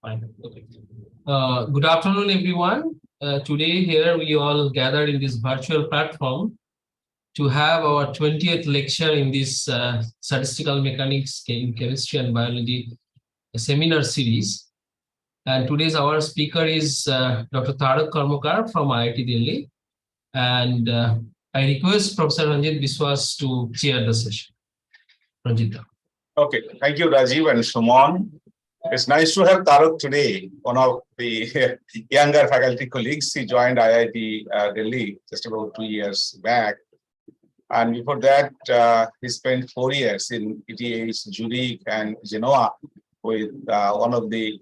Fine. Okay. Good afternoon, everyone. Today here we all gathered in this virtual platform to have our 20th lecture in this statistical mechanics, chemistry and biology seminar series. And today's our speaker is Dr. Tarak Karmakar from IIT Delhi. And I request Professor Ranjit Biswas to chair the session. Ranjit. Okay, thank you, Rajiv and Suman. It's nice to have Tarak today, one of the younger faculty colleagues. He joined IIT Delhi just about 2 years back. And before that, he spent 4 years in ETH, Zurich, and Genoa with one of the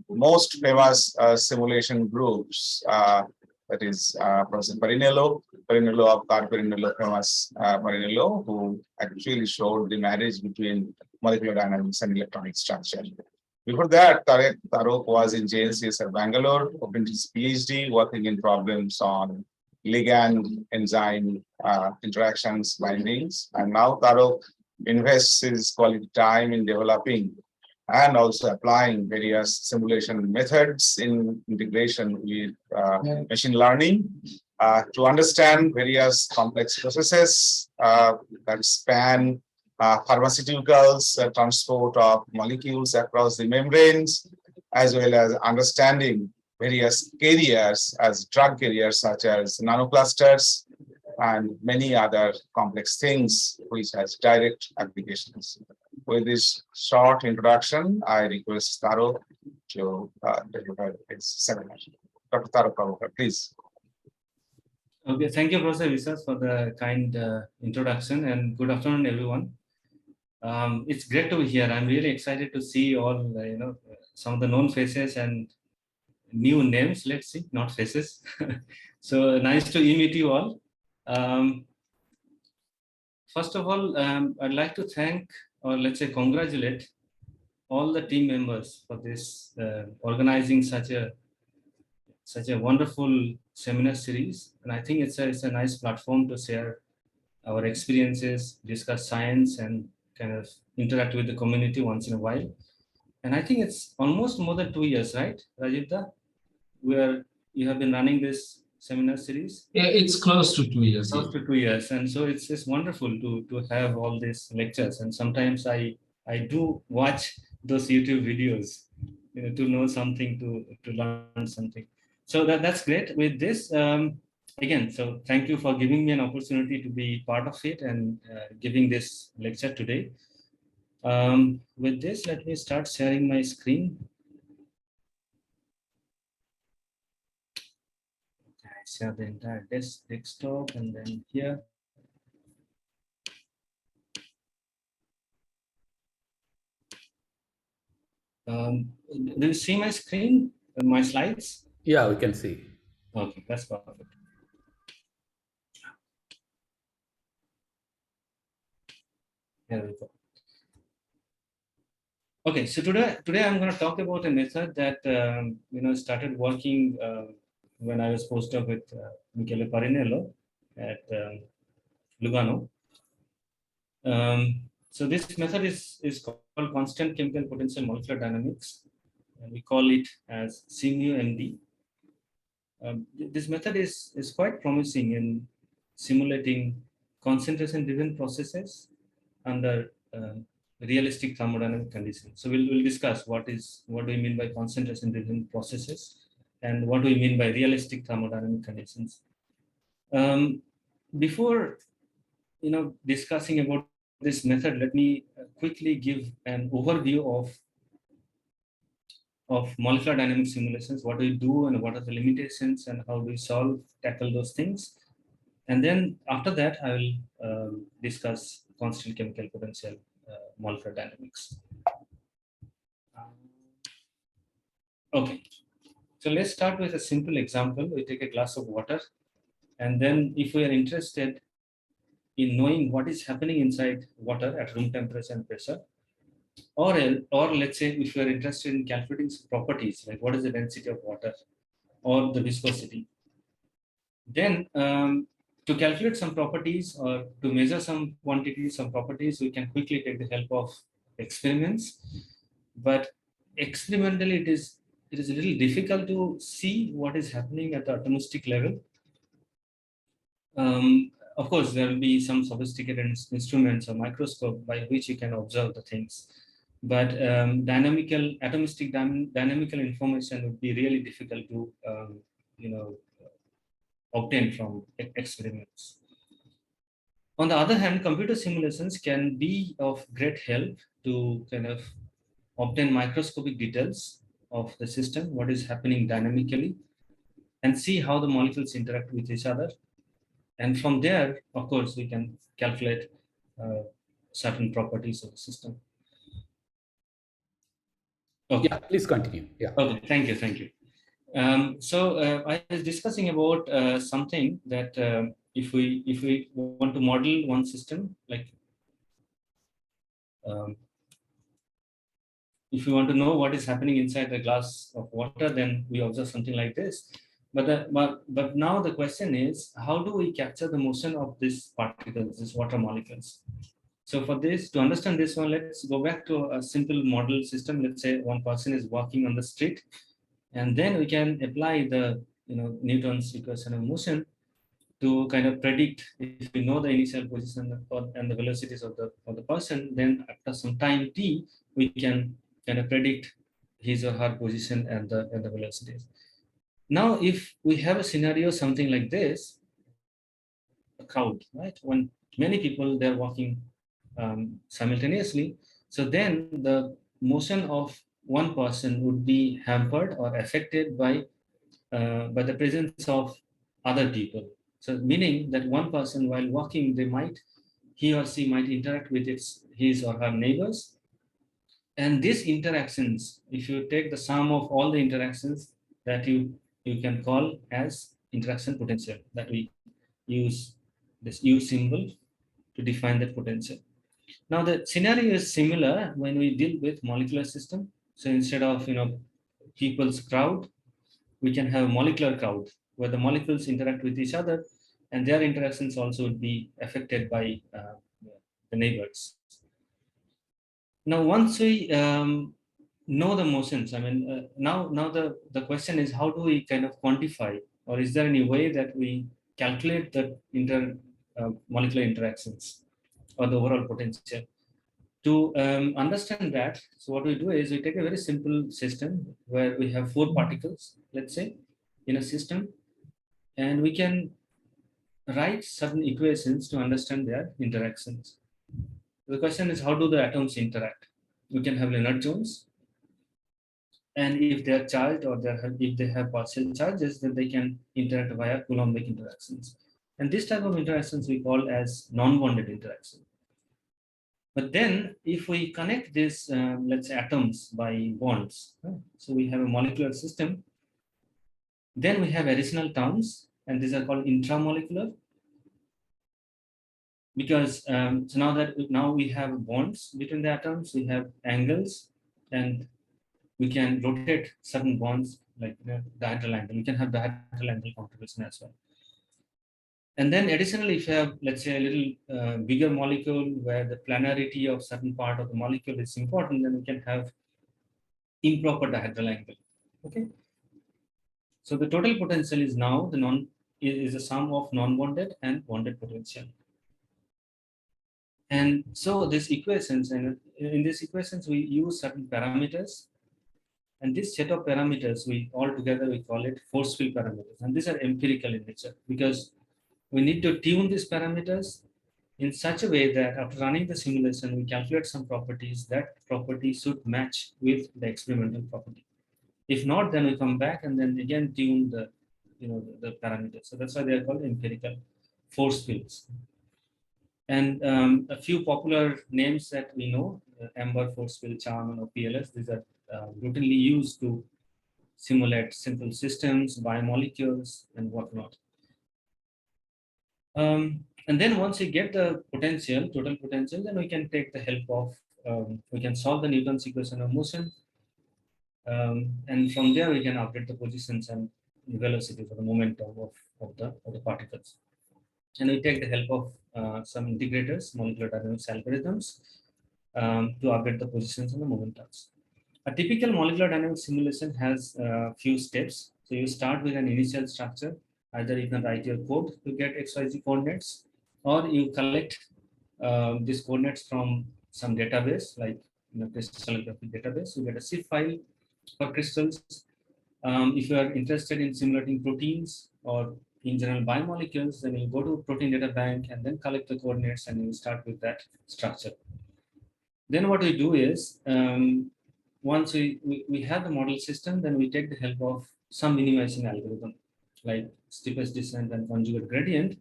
most famous simulation groups, that is Professor Marinello of Marinello, famous Marinello, who actually showed the marriage between molecular dynamics and electronic structure. Before that, Tarak was in JNCS at Bangalore, opened his PhD, working in problems on ligand enzyme interactions, bindings. And now Tarak invests his quality time in developing and also applying various simulation methods in integration with machine learning to understand various complex processes that span pharmaceuticals, transport of molecules across the membranes, as well as understanding various carriers as drug carriers such as nanoclusters and many other complex things which has direct applications. With this short introduction, I request Tarak to deliver his seminar. Dr. Tarak, please. Okay, thank you, Professor Visas, for the kind introduction, and good afternoon, everyone. It's great to be here. I'm really excited to see all, some of the known faces and new names. Let's see, not faces. So nice to meet you all. First of all, I'd like to thank, or let's say congratulate, all the team members for this organizing such a wonderful seminar series. And I think it's a nice platform to share our experiences, discuss science, and kind of interact with the community once in a while. And I think it's almost more than 2 years, right, Rajivda, where you have been running this seminar series? Yeah, it's close to 2 years. Close to 2 years. And so it's wonderful to have all these lectures. And sometimes I do watch those YouTube videos, to know something, to learn something. So that's great. With this, again, so thank you for giving me an opportunity to be part of it and giving this lecture today. With this, let me start sharing my screen. Okay, I share the entire desktop, and then here. Do you see my screen, my slides? Yeah, we can see. Okay, that's perfect. Here we go. Okay, so today I'm going to talk about a method that started working when I was postdoc with Michele Parinello at Lugano. So this method is called constant chemical potential molecular dynamics, and we call it as C𝝻MD. This method is quite promising in simulating concentration-driven processes under realistic thermodynamic conditions. So we'll discuss what do we mean by concentration-driven processes and what do we mean by realistic thermodynamic conditions. Before discussing about this method, let me quickly give an overview of molecular dynamic simulations. What do we do and what are the limitations and how do we tackle those things? And then after that, I will discuss constant chemical potential molecular dynamics. Okay, so let's start with a simple example. We take a glass of water, and then if we are interested in knowing what is happening inside water at room temperature and pressure, or let's say if you are interested in calculating properties, like what is the density of water or the viscosity, then to calculate some properties or to measure some quantities, some properties, we can quickly take the help of experiments. But experimentally it is a little difficult to see what is happening at the atomistic level. Of course, there will be some sophisticated instruments or microscope by which you can observe the things, but dynamical information would be really difficult to obtain from experiments. On the other hand, computer simulations can be of great help to kind of obtain microscopic details of the system, what is happening dynamically, and see how the molecules interact with each other. And from there, of course, we can calculate certain properties of the system. Okay. Yeah, please continue. Yeah. Okay, thank you. So I was discussing about something that if we want to model one system, like if you want to know what is happening inside the glass of water, then we observe something like this. But now the question is, how do we capture the motion of these particles, these water molecules? So for this, to understand this one, let's go back to a simple model system. Let's say one person is walking on the street, and then we can apply the Newton's equation of motion to kind of predict. If we know the initial position and the velocities of the person, then after some time t, we can kind of predict his or her position and the velocities. Now, if we have a scenario something like this, a crowd, right? When many people they're walking simultaneously, so then the motion of one person would be hampered or affected by the presence of other people. So meaning that one person while walking, he or she might interact with his or her neighbors. And these interactions, if you take the sum of all the interactions, that you can call as interaction potential, that we use this U symbol to define that potential. Now the scenario is similar when we deal with molecular system. So instead of people's crowd, we can have molecular crowd where the molecules interact with each other, and their interactions also would be affected by the neighbors. Now, once we know the motions, I mean, now the question is, how do we kind of quantify, or is there any way that we calculate the molecular interactions or the overall potential? To understand that, so what we do is we take a very simple system where we have 4 particles, let's say, in a system, and we can write certain equations to understand their interactions. The question is, how do the atoms interact? We can have Lennard Jones, and if they are charged or if they have partial charges, then they can interact via Coulombic interactions. And this type of interactions we call as non-bonded interaction. But then, if we connect this, let's say, atoms by bonds, so we have a molecular system, then we have additional terms, and these are called intramolecular. Because so now we have bonds between the atoms, we have angles, and we can rotate certain bonds like dihedral angle. We can have dihedral angle contribution as well. And then additionally, if you have, let's say, a little bigger molecule where the planarity of certain part of the molecule is important, then we can have improper dihedral angle. Okay. So the total potential is now is a sum of non-bonded and bonded potential. And so these equations, and in these equations, we use certain parameters. And this set of parameters, we call it force field parameters. And these are empirical in nature, because we need to tune these parameters in such a way that after running the simulation, we calculate some properties. That property should match with the experimental property. If not, then we come back and then again tune the parameters. So that's why they are called empirical force fields. And a few popular names that we know, Amber force field, Charman, or PLS, these are routinely used to simulate simple systems, biomolecules, and whatnot. And then once we get the potential, total potential, then we can take the help of, we can solve the Newton's equation of motion. And from there, we can update the positions and the velocity for the momentum of the particles. And we take the help of some integrators, molecular dynamics algorithms, to update the positions and the momentums. A typical molecular dynamics simulation has a few steps. So you start with an initial structure. Either you can write your code to get XYZ coordinates, or you collect these coordinates from some database like crystallographic database. You get a zip file for crystals. If you are interested in simulating proteins or in general biomolecules, then you go to protein data bank and then collect the coordinates and you start with that structure. Then what we do is, once we have the model system, then we take the help of some minimizing algorithm like steepest descent and conjugate gradient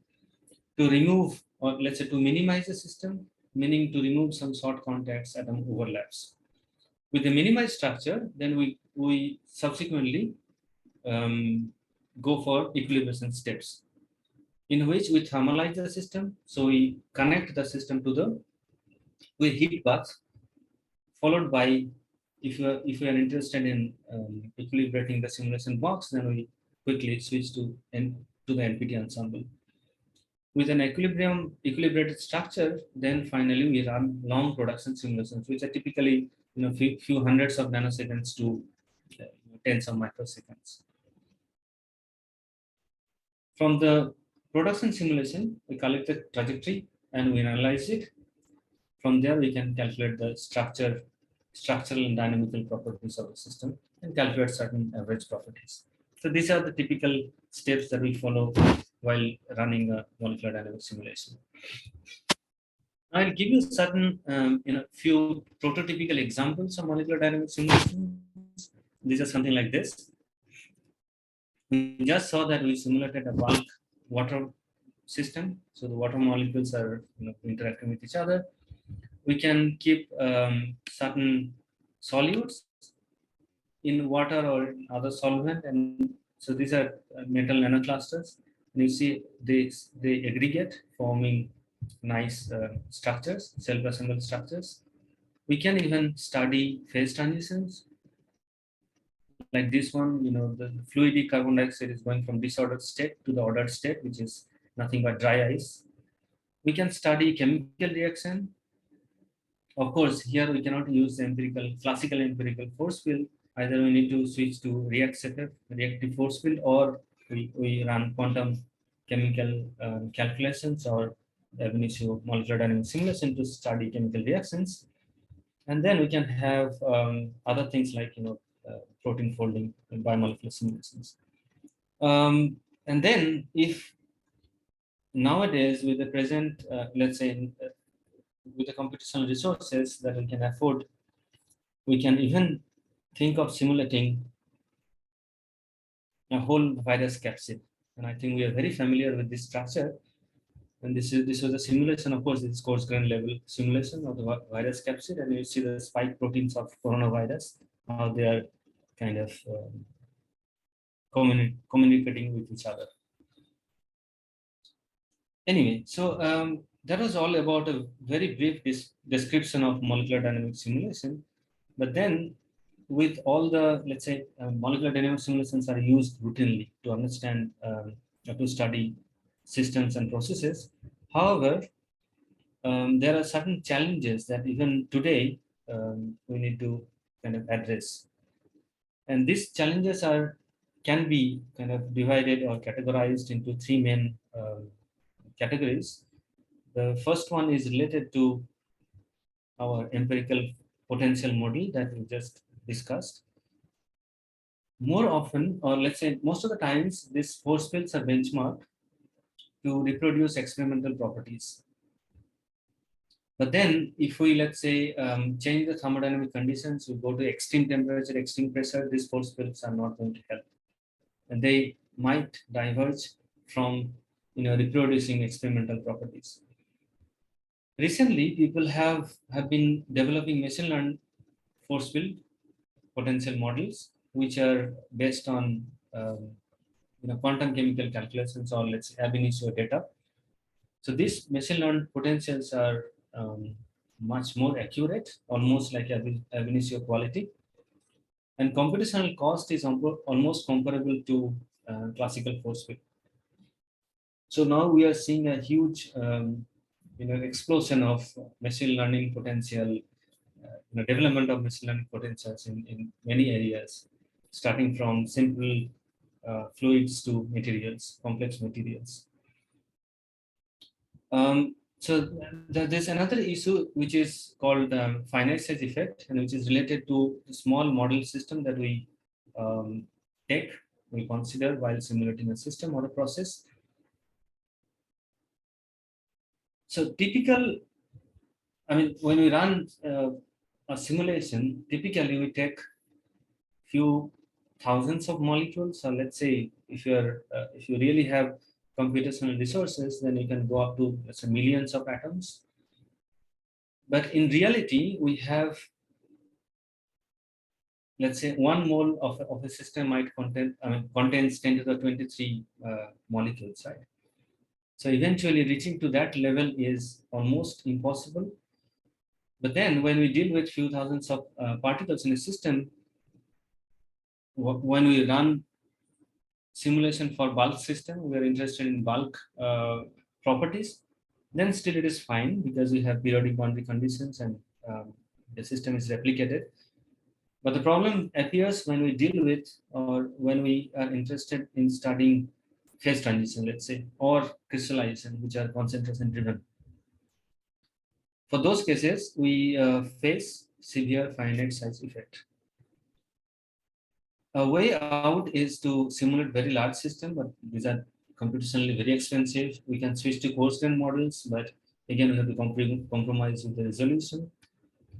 to remove, or let's say to minimize the system, meaning to remove some short contacts at overlaps. With the minimized structure, then we subsequently go for equilibration steps, in which we thermalize the system. So we connect the system to with heat bath, followed by, if you are interested in equilibrating the simulation box, then we quickly switch to the NPT ensemble. With an equilibrated structure, then finally we run long production simulations, which are typically few hundreds of nanoseconds to tens of microseconds. From the production simulation, we collect the trajectory and we analyze it. From there, we can calculate the structural and dynamical properties of the system and calculate certain average properties. So these are the typical steps that we follow while running a molecular dynamics simulation. I'll give you certain, few prototypical examples of molecular dynamics simulations. These are something like this. We just saw that we simulated a bulk water system. So the water molecules are interacting with each other. We can keep certain solutes in water or other solvent, and so these are metal nanoclusters. And you see they aggregate, forming nice structures, self-assembled structures. We can even study phase transitions. Like this one, the fluidy carbon dioxide is going from disordered state to the ordered state, which is nothing but dry ice. We can study chemical reaction. Of course, here we cannot use the classical empirical force field. Either we need to switch to reactive force field, or we run quantum chemical calculations or ab initio molecular dynamics simulation to study chemical reactions. And then we can have other things like protein folding and biomolecular simulations. And then if nowadays with the present, let's say with the computational resources that we can afford, we can even think of simulating a whole virus capsid. And I think we are very familiar with this structure. And this was a simulation, of course, it's coarse grain level simulation of the virus capsid. And you see the spike proteins of coronavirus, how they are kind of communicating with each other. Anyway, so that was all about a very brief description of molecular dynamics simulation. But then with all the, let's say, molecular dynamics simulations are used routinely to understand, to study systems and processes. However, there are certain challenges that even today we need to kind of address. And these challenges can be kind of divided or categorized into three main categories. The first one is related to our empirical potential model that we just discussed. More often, or let's say most of the times, these force fields are benchmarked to reproduce experimental properties. But then if we, let's say, change the thermodynamic conditions, we go to extreme temperature, extreme pressure, these force fields are not going to help. And they might diverge from reproducing experimental properties. Recently, people have been developing machine learned force field potential models, which are based on quantum chemical calculations, or let's say ab initio data. So these machine learned potentials are much more accurate, almost like ab initio quality. And computational cost is almost comparable to classical force field. So now we are seeing a huge explosion of machine learning potential development of machine learning potentials in many areas, starting from simple fluids to materials, complex materials. So there's another issue which is called finite size effect, and which is related to the small model system that we we consider while simulating a system or a process. So I mean, when we run a simulation, typically we take few thousands of molecules, or let's say if you really have computational resources, then you can go up to, let's say, millions of atoms. But in reality, we have, let's say, 1 mole of a system might contains 10 to the 23 molecules, right? So eventually reaching to that level is almost impossible. But then when we deal with few thousands of particles in a system, when we run simulation for bulk system, we are interested in bulk properties, then still it is fine because we have periodic boundary conditions and the system is replicated. But the problem appears when we deal with, or when we are interested in studying phase transition, let's say, or crystallization, which are concentration driven. For those cases, we face severe finite size effect. A way out is to simulate very large system, but these are computationally very expensive. We can switch to coarse-grained models, but again, we have to compromise with the resolution.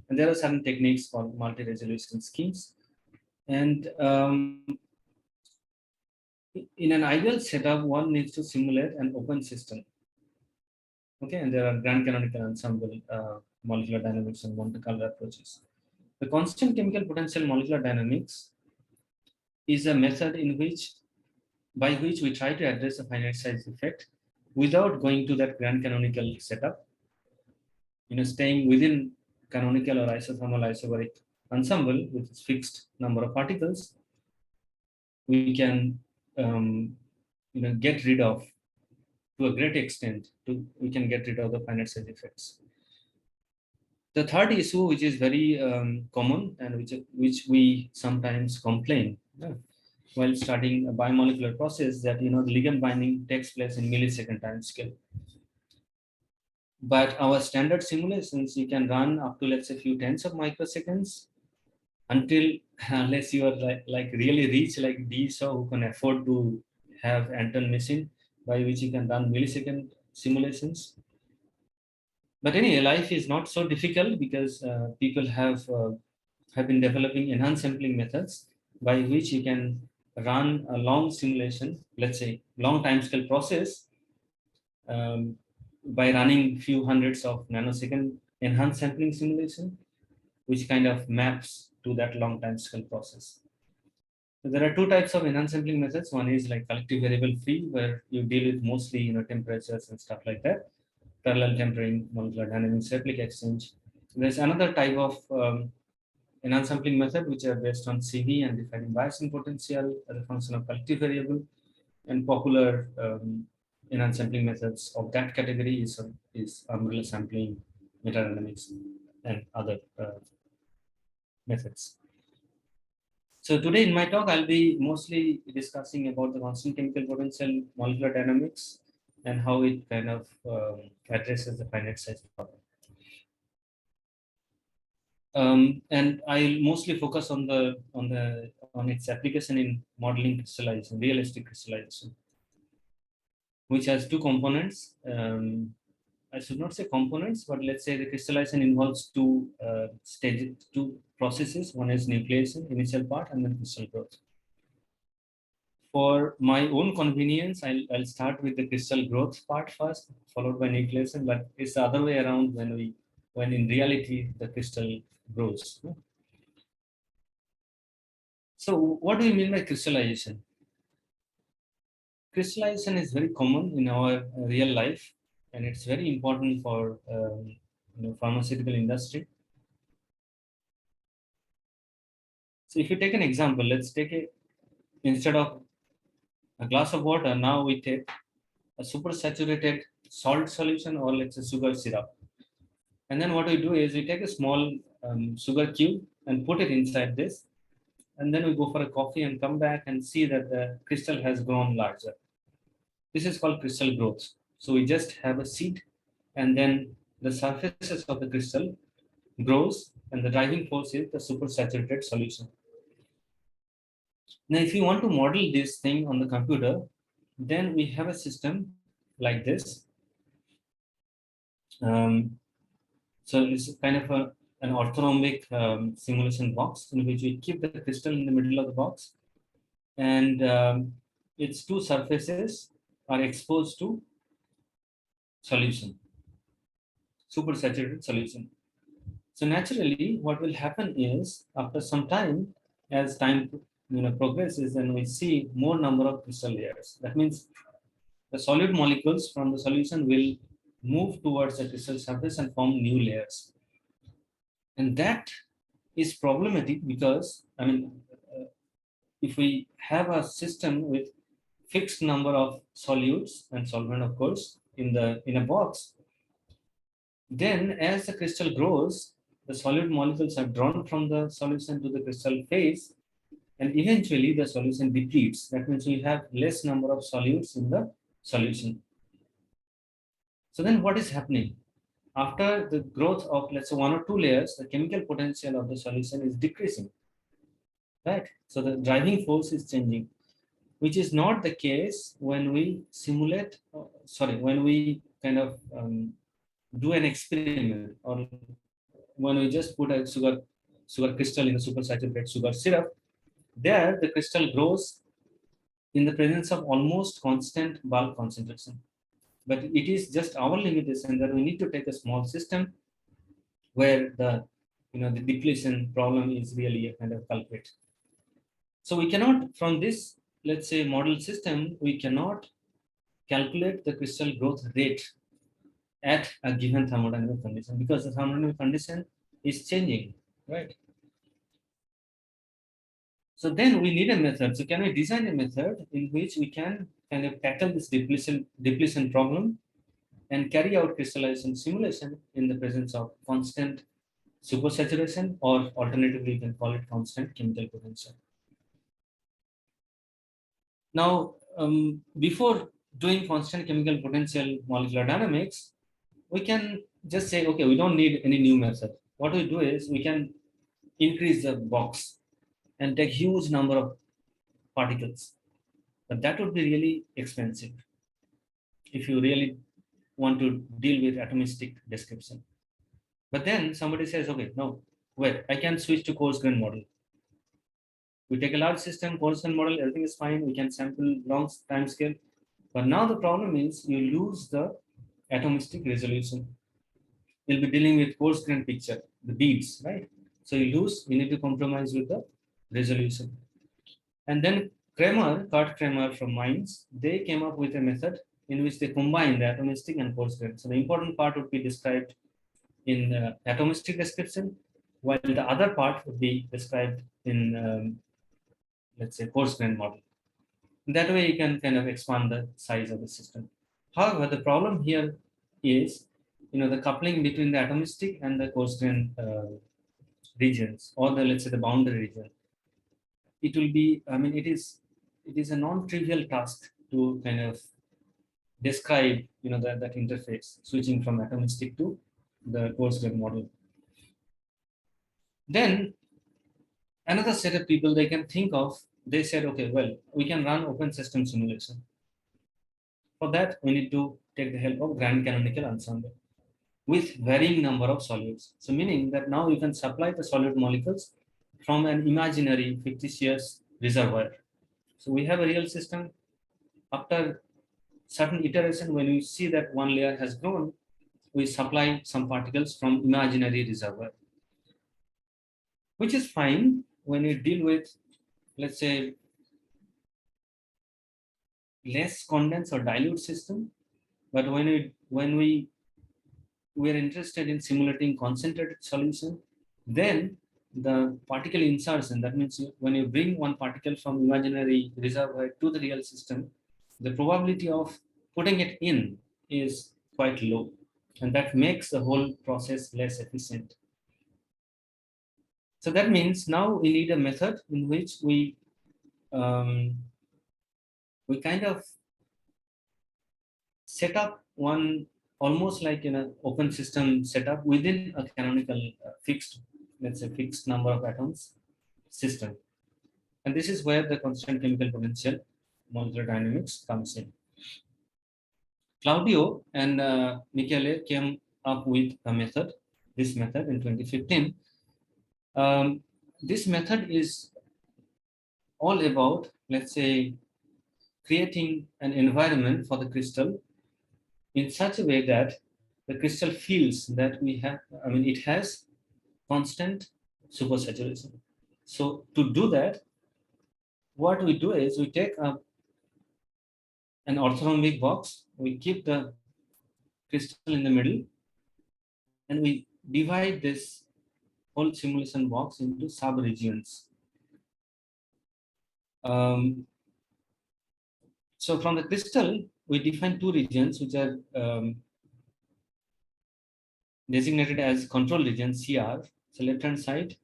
And there are certain techniques called multi-resolution schemes. And in an ideal setup, one needs to simulate an open system. Okay, and there are grand canonical ensemble molecular dynamics and Monte Carlo approaches. The constant chemical potential molecular dynamics is a method by which we try to address a finite size effect without going to that grand canonical setup. Staying within canonical or isothermal isobaric ensemble with its fixed number of particles, we can get rid of, to a great extent, we can get rid of the finite size effects. The third issue, which is very common and which we sometimes complain while studying a biomolecular process, that the ligand binding takes place in millisecond time scale. But our standard simulations, you can run up to, let's say, few tens of microseconds, unless you are like really rich like these, or who can afford to have Anton machine by which you can run millisecond simulations. But anyway, life is not so difficult because people have been developing enhanced sampling methods by which you can run a long simulation, let's say long timescale process, by running few hundreds of nanosecond enhanced sampling simulation, which kind of maps to that long timescale process. So there are two types of enhanced sampling methods. One is like collective variable free, where you deal with mostly temperatures and stuff like that, parallel tempering, molecular dynamics, replic exchange. There's another type of enhanced sampling method which are based on CV and defining biasing potential as a function of collective variable. And popular enhanced sampling methods of that category is umbrella sampling, metadynamics, and other methods. So today in my talk, I'll be mostly discussing about the constant chemical potential molecular dynamics and how it kind of addresses the finite size problem. And I'll mostly focus on its application in modeling crystallization, realistic crystallization, which has two components. I should not say components, but let's say the crystallization involves two stages, two processes. One is nucleation, initial part, and then crystal growth. For my own convenience, I'll start with the crystal growth part first, followed by nucleation, but it's the other way around when in reality the crystal grows. So what do we mean by crystallization? Crystallization is very common in our real life, and it's very important for pharmaceutical industry. So if you take an example, let's take instead of a glass of water, now we take a supersaturated salt solution, or let's say sugar syrup. And then what we do is we take a small sugar cube and put it inside this. And then we go for a coffee and come back and see that the crystal has grown larger. This is called crystal growth. So we just have a seed, and then the surfaces of the crystal grows, and the driving force is the supersaturated solution. Now, if you want to model this thing on the computer, then we have a system like this. So it's kind of an orthorhombic simulation box in which we keep the crystal in the middle of the box, and its two surfaces are exposed to solution, supersaturated solution. So naturally, what will happen is, after some time, as time progresses, and we see more number of crystal layers. That means the solid molecules from the solution will move towards the crystal surface and form new layers. And that is problematic because, if we have a system with fixed number of solutes and solvent, of course, in a box, then as the crystal grows, the solid molecules are drawn from the solution to the crystal phase, and eventually the solution depletes. That means we have less number of solutes in the solution. So then what is happening? After the growth of, let's say, 1 or 2 layers, the chemical potential of the solution is decreasing, right? So the driving force is changing, which is not the case when we simulate, when we kind of do an experiment, or when we just put a sugar crystal in a supersaturated sugar syrup. There, the crystal grows in the presence of almost constant bulk concentration. But it is just our limitation that we need to take a small system where the depletion problem is really a kind of culprit. So we cannot, from this, let's say, model system, we cannot calculate the crystal growth rate at a given thermodynamic condition, because the thermodynamic condition is changing, right? So then we need a method. So can we design a method in which we can kind of tackle this depletion problem and carry out crystallization simulation in the presence of constant supersaturation, or alternatively, you can call it constant chemical potential. Now, before doing constant chemical potential molecular dynamics, we can just say, okay, we don't need any new method. What we do is we can increase the box and take huge number of particles. But that would be really expensive if you really want to deal with atomistic description. But then somebody says, okay, no, wait, I can switch to coarse grain model. We take a large system, coarse grain model, everything is fine. We can sample long time scale. But now the problem is you lose the atomistic resolution. You'll be dealing with coarse grain picture, the beads, right? So you need to compromise with the resolution. And then Kurt Kramer from Mainz, they came up with a method in which they combine the atomistic and coarse grain. So the important part would be described in atomistic description, while the other part would be described in, let's say, coarse grain model. That way you can kind of expand the size of the system. However, the problem here is, the coupling between the atomistic and the coarse grain regions, or the, let's say, the boundary region. It will be, it is a non-trivial task to kind of describe, that interface, switching from atomistic to the coarse grain model. Then another set of people they can think of, they said, okay, well, we can run open system simulation. For that, we need to take the help of grand canonical ensemble with varying number of solutes. So meaning that now you can supply the solid molecules from an imaginary fictitious reservoir. So we have a real system. After certain iteration, when we see that one layer has grown, we supply some particles from imaginary reservoir, which is fine when you deal with, let's say, less condensed or dilute system. But when we are interested in simulating concentrated solution, then the particle insertion, that means when you bring one particle from imaginary reservoir to the real system, the probability of putting it in is quite low, and that makes the whole process less efficient. So that means now we need a method in which we kind of set up one almost like in an open system setup within a canonical fixed, let's say fixed number of atoms system. And this is where the constant chemical potential molecular dynamics comes in. Claudio and Michele came up with a method, this method in 2015. This method is all about, let's say, creating an environment for the crystal in such a way that the crystal feels that it has constant supersaturation. So to do that, what we do is we take an orthorhombic box, we keep the crystal in the middle, and we divide this whole simulation box into sub-regions. So from the crystal, we define two regions which are designated as control regions, CR. So left-hand side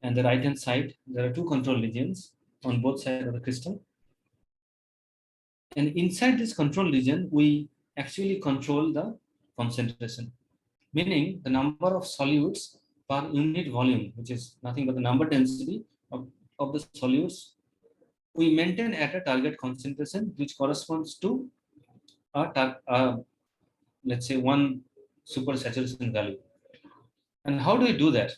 and the right-hand side, there are two control regions on both sides of the crystal. And inside this control region, we actually control the concentration, meaning the number of solutes per unit volume, which is nothing but the number density of the solutes we maintain at a target concentration, which corresponds to let's say one supersaturation value. And how do we do that?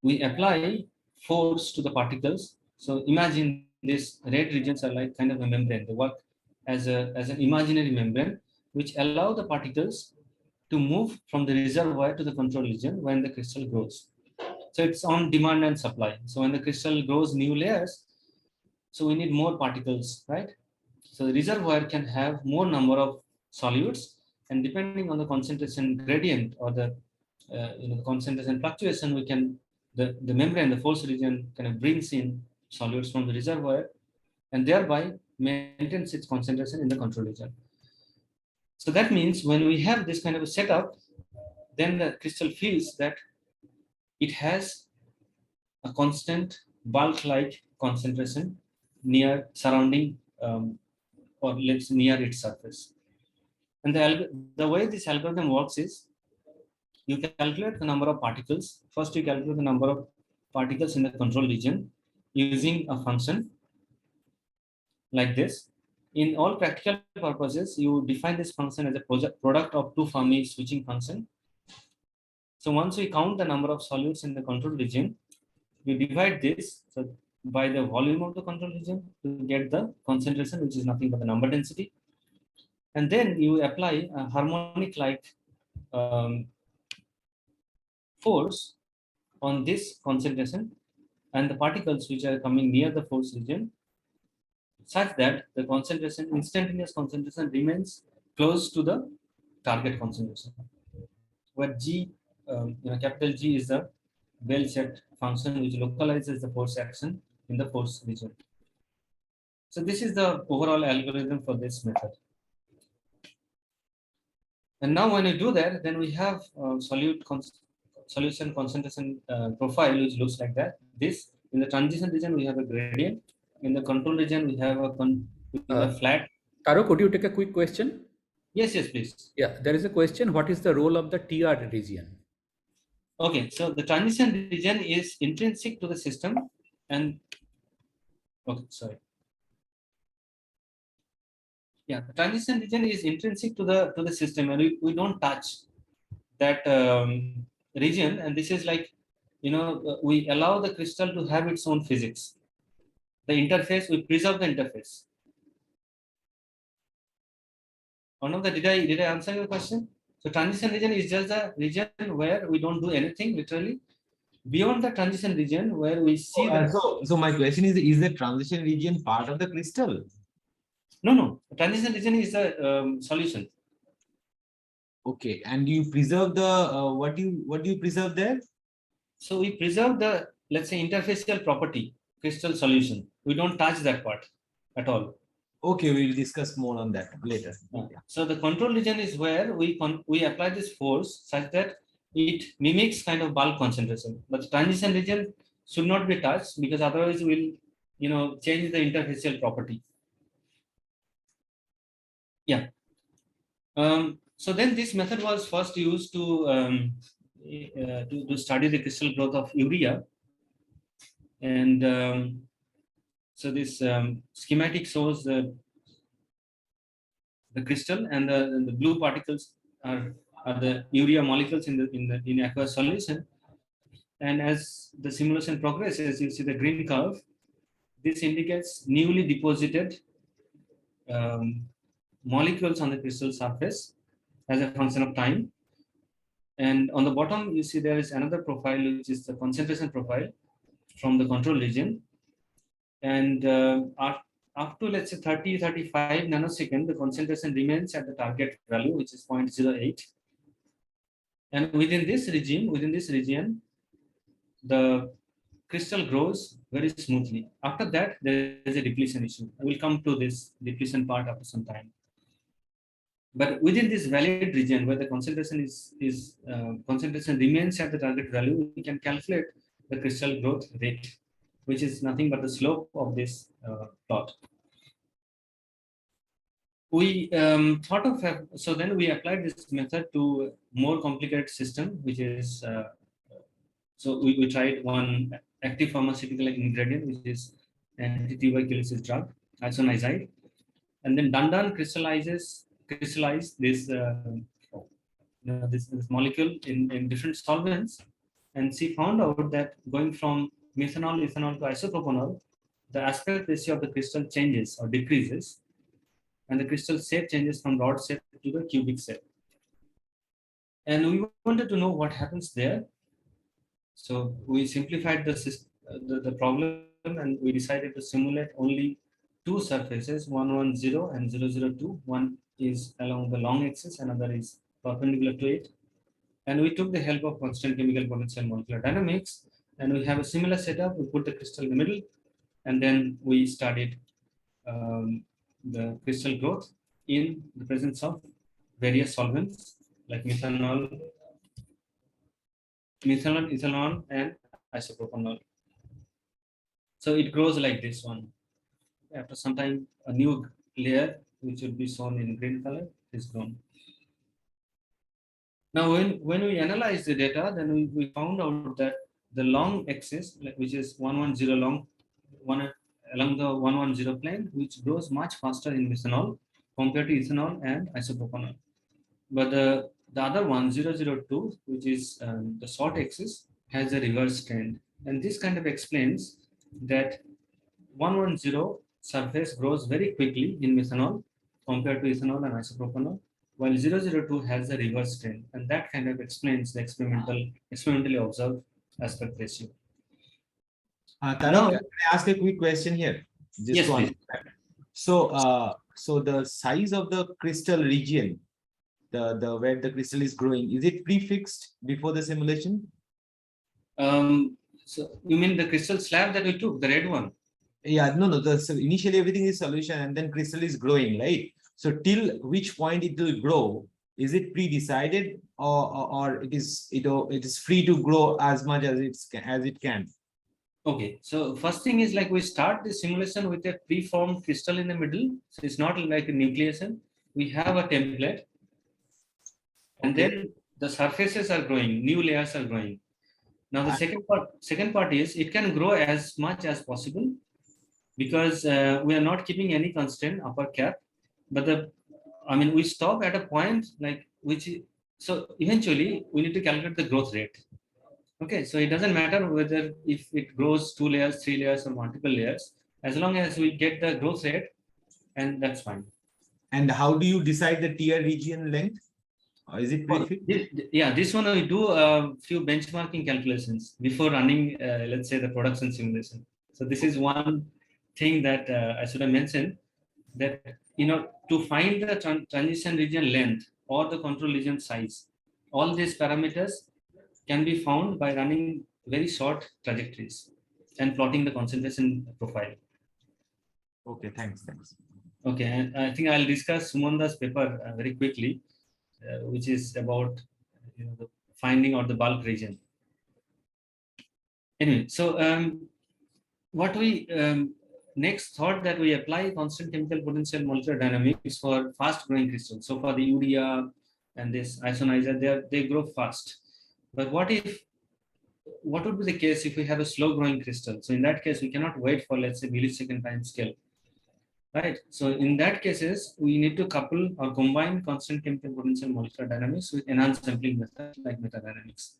We apply force to the particles. So imagine these red regions are like kind of a membrane. They work as an imaginary membrane, which allow the particles to move from the reservoir to the control region when the crystal grows. So it's on demand and supply. So when the crystal grows new layers, so we need more particles, right? So the reservoir can have more number of solutes, and depending on the concentration gradient or the the concentration fluctuation, we can the membrane, the force region, kind of brings in solutes from the reservoir, and thereby maintains its concentration in the control region. So that means when we have this kind of a setup, then the crystal feels that it has a constant bulk-like concentration near surrounding or let's near its surface. And the way this algorithm works is you calculate the number of particles. First, you calculate the number of particles in the control region using a function like this. In all practical purposes, you define this function as a product of two Fermi switching function. So once we count the number of solutes in the control region, we divide this by the volume of the control region to get the concentration, which is nothing but the number density. And then you apply a harmonic-like force on this concentration and the particles which are coming near the force region, such that the concentration, instantaneous concentration, remains close to the target concentration, where G, capital G is the bell-shaped function which localizes the force action in the force region. So this is the overall algorithm for this method. And now when you do that, then we have solution concentration profile which looks like that. This, in the transition region, we have a gradient. In the control region, we have a flat. Tarak, could you take a quick question? Yes, please. Yeah, there is a question. What is the role of the TR region? Okay, so the transition region is intrinsic to the system, and okay, sorry. Yeah, the transition region is intrinsic to the system, and we don't touch that region. And this is like, we allow the crystal to have its own physics. The interface, we preserve the interface. Did I answer your question? So transition region is just the region where we don't do anything literally. Beyond the transition region, where we see so my question is the transition region part of the crystal? No. The transition region is the solution. Okay, and you preserve the what do you preserve there? So we preserve the, let's say, interfacial property, crystal solution. We don't touch that part at all. Okay, we'll discuss more on that later. So the control region is where we apply this force such that it mimics kind of bulk concentration, but the transition region should not be touched because otherwise we'll, change the interfacial property. Yeah. So then this method was first used to study the crystal growth of urea. And so this schematic shows the crystal, and the blue particles are the urea molecules in aqueous solution. And as the simulation progresses, you see the green curve. This indicates newly deposited molecules on the crystal surface as a function of time. And on the bottom, you see there is another profile, which is the concentration profile from the control region. And up to, let's say, 30-35 nanosecond, the concentration remains at the target value, which is 0.08. And within this region, the crystal grows very smoothly. After that, there is a depletion issue. I will come to this depletion part after some time. But within this valid region where the concentration concentration remains at the target value, we can calculate the crystal growth rate, which is nothing but the slope of this plot. We thought of, so then we applied this method to a more complicated system, which is, so we tried one active pharmaceutical ingredient, which is anti-tuberculosis drug, isoniazide, and then Dandan crystallized this, this molecule in different solvents, and she found out that going from methanol, ethanol to isopropanol, the aspect ratio of the crystal changes or decreases, and the crystal shape changes from rod shape to the cubic shape. And we wanted to know what happens there. So we simplified the problem, and we decided to simulate only two surfaces, 110 and 002. One is along the long axis, another is perpendicular to it. And we took the help of constant chemical potential molecular dynamics, and we have a similar setup. We put the crystal in the middle, and then we studied the crystal growth in the presence of various solvents like methanol, ethanol, and isopropanol. So it grows like this one. After some time, a new layer, which will be shown in green color, is grown. Now, when we analyze the data, then we found out that the long axis, which is 110 long, along the 110 plane, which grows much faster in methanol compared to ethanol and isopropanol. But the other one, 002, which is the short axis, has a reverse trend. And this kind of explains that 110 surface grows very quickly in methanol compared to ethanol and isopropanol, while 002 has a reverse trend. And that kind of explains the experimentally observed aspect ratio. Tarak, can I ask a quick question here? Just Yes, to please. understand. So, so the size of the crystal region, the where the crystal is growing, is it prefixed before the simulation? So you mean the crystal slab that we took, the red one? Yeah, no. So initially everything is solution, and then crystal is growing, right? So till which point it will grow? Is it pre-decided, or it is free to grow as much as it can? Okay, so first thing is, like, we start the simulation with a preformed crystal in the middle. So it's not like a nucleation. We have a template, and then the surfaces are growing, new layers are growing. Now the second part is it can grow as much as possible because we are not keeping any constraint upper cap, but we stop at a point like so eventually we need to calculate the growth rate. Okay, so it doesn't matter whether if it grows 2 layers, 3 layers, or multiple layers, as long as we get the growth rate, and that's fine. And how do you decide the tier region length? Or is it prefixed? This one we do a few benchmarking calculations before running, let's say, the production simulation. So this is one thing that I should have mentioned, that to find the transition region length or the control region size, all these parameters can be found by running very short trajectories and plotting the concentration profile. Okay, thanks. Okay, and I think I'll discuss Sumanda's paper very quickly, which is about the finding out the bulk region. Anyway, so what we next thought that we apply constant chemical potential molecular dynamics for fast growing crystals. So for the urea and this isonizer, they grow fast. But what would be the case if we have a slow growing crystal? So in that case, we cannot wait for, let's say, millisecond time scale, right? So in that cases, we need to couple or combine constant chemical potential molecular dynamics with enhanced sampling method like metadynamics.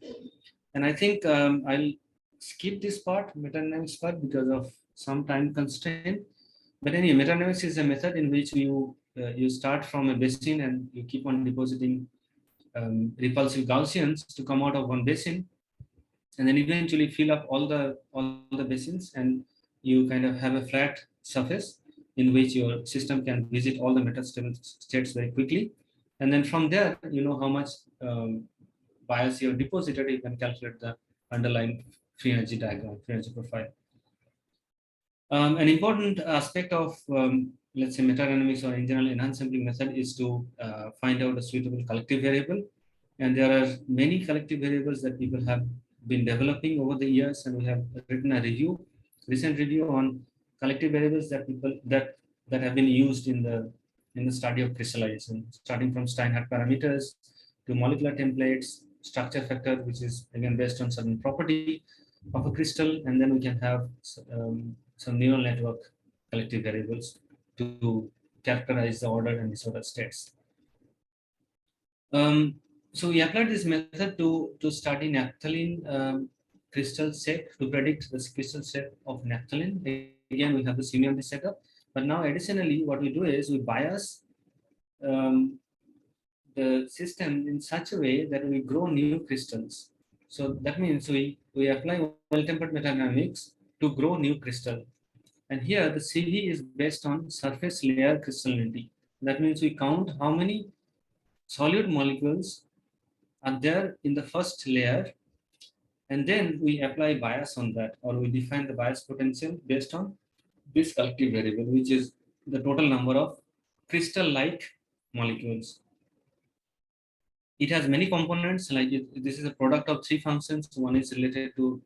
And I think I'll skip this part, metadynamics part, because of some time constraint. But anyway, metadynamics is a method in which you start from a basin and you keep on depositing repulsive Gaussians to come out of one basin, and then eventually fill up all the basins, and you kind of have a flat surface in which your system can visit all the metastable states very quickly. And then from there, you know how much bias you have deposited, you can calculate the underlying free energy diagram, free energy profile. An important aspect of, let's say, metadynamics or in general enhanced sampling method is to find out a suitable collective variable. And there are many collective variables that people have been developing over the years, and we have written a recent review on collective variables that have been used in the study of crystallization, starting from Steinhardt parameters to molecular templates, structure factor, which is again based on certain property of a crystal, and then we can have some neural network collective variables to characterize the ordered and disordered states. So we applied this method to study naphthalene crystal shape, to predict the crystal shape of naphthalene. Again, we have the C𝝻MD setup, but now additionally, what we do is we bias the system in such a way that we grow new crystals. So that means we apply well-tempered metadynamics to grow new crystal. And here the CV is based on surface layer crystallinity. That means we count how many solute molecules are there in the first layer, and then we apply bias on that, or we define the bias potential based on this collective variable, which is the total number of crystal-like molecules. It has many components, like this is a product of three functions. One is related to,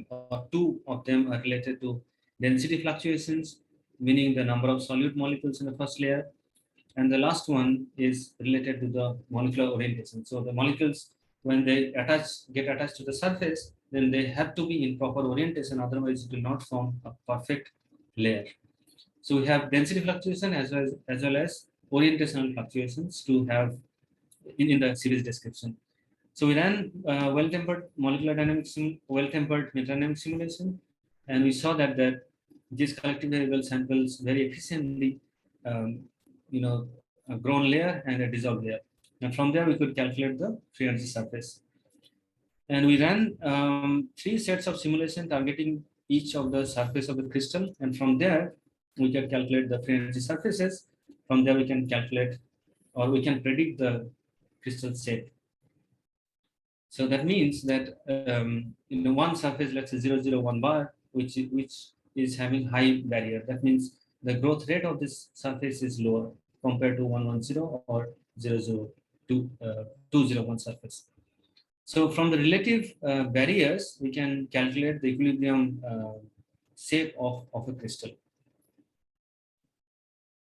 or two of them are related to density fluctuations, meaning the number of solute molecules in the first layer. And the last one is related to the molecular orientation. So the molecules, when they get attached to the surface, then they have to be in proper orientation, otherwise it will not form a perfect layer. So we have density fluctuation as well as orientational fluctuations to have in the series description. So we ran well-tempered molecular dynamics, well-tempered metadynamic simulation, and we saw that these collective variable samples very efficiently a grown layer and a dissolved layer. And from there, we could calculate the free energy surface. And we ran 3 sets of simulation targeting each of the surface of the crystal. And from there, we can calculate the free energy surfaces. From there, we can calculate, or we can predict the crystal shape. So that means that one surface, let's say 001 bar, which is having high barrier. That means the growth rate of this surface is lower compared to 110 or 201 surface. So from the relative barriers, we can calculate the equilibrium shape of a crystal.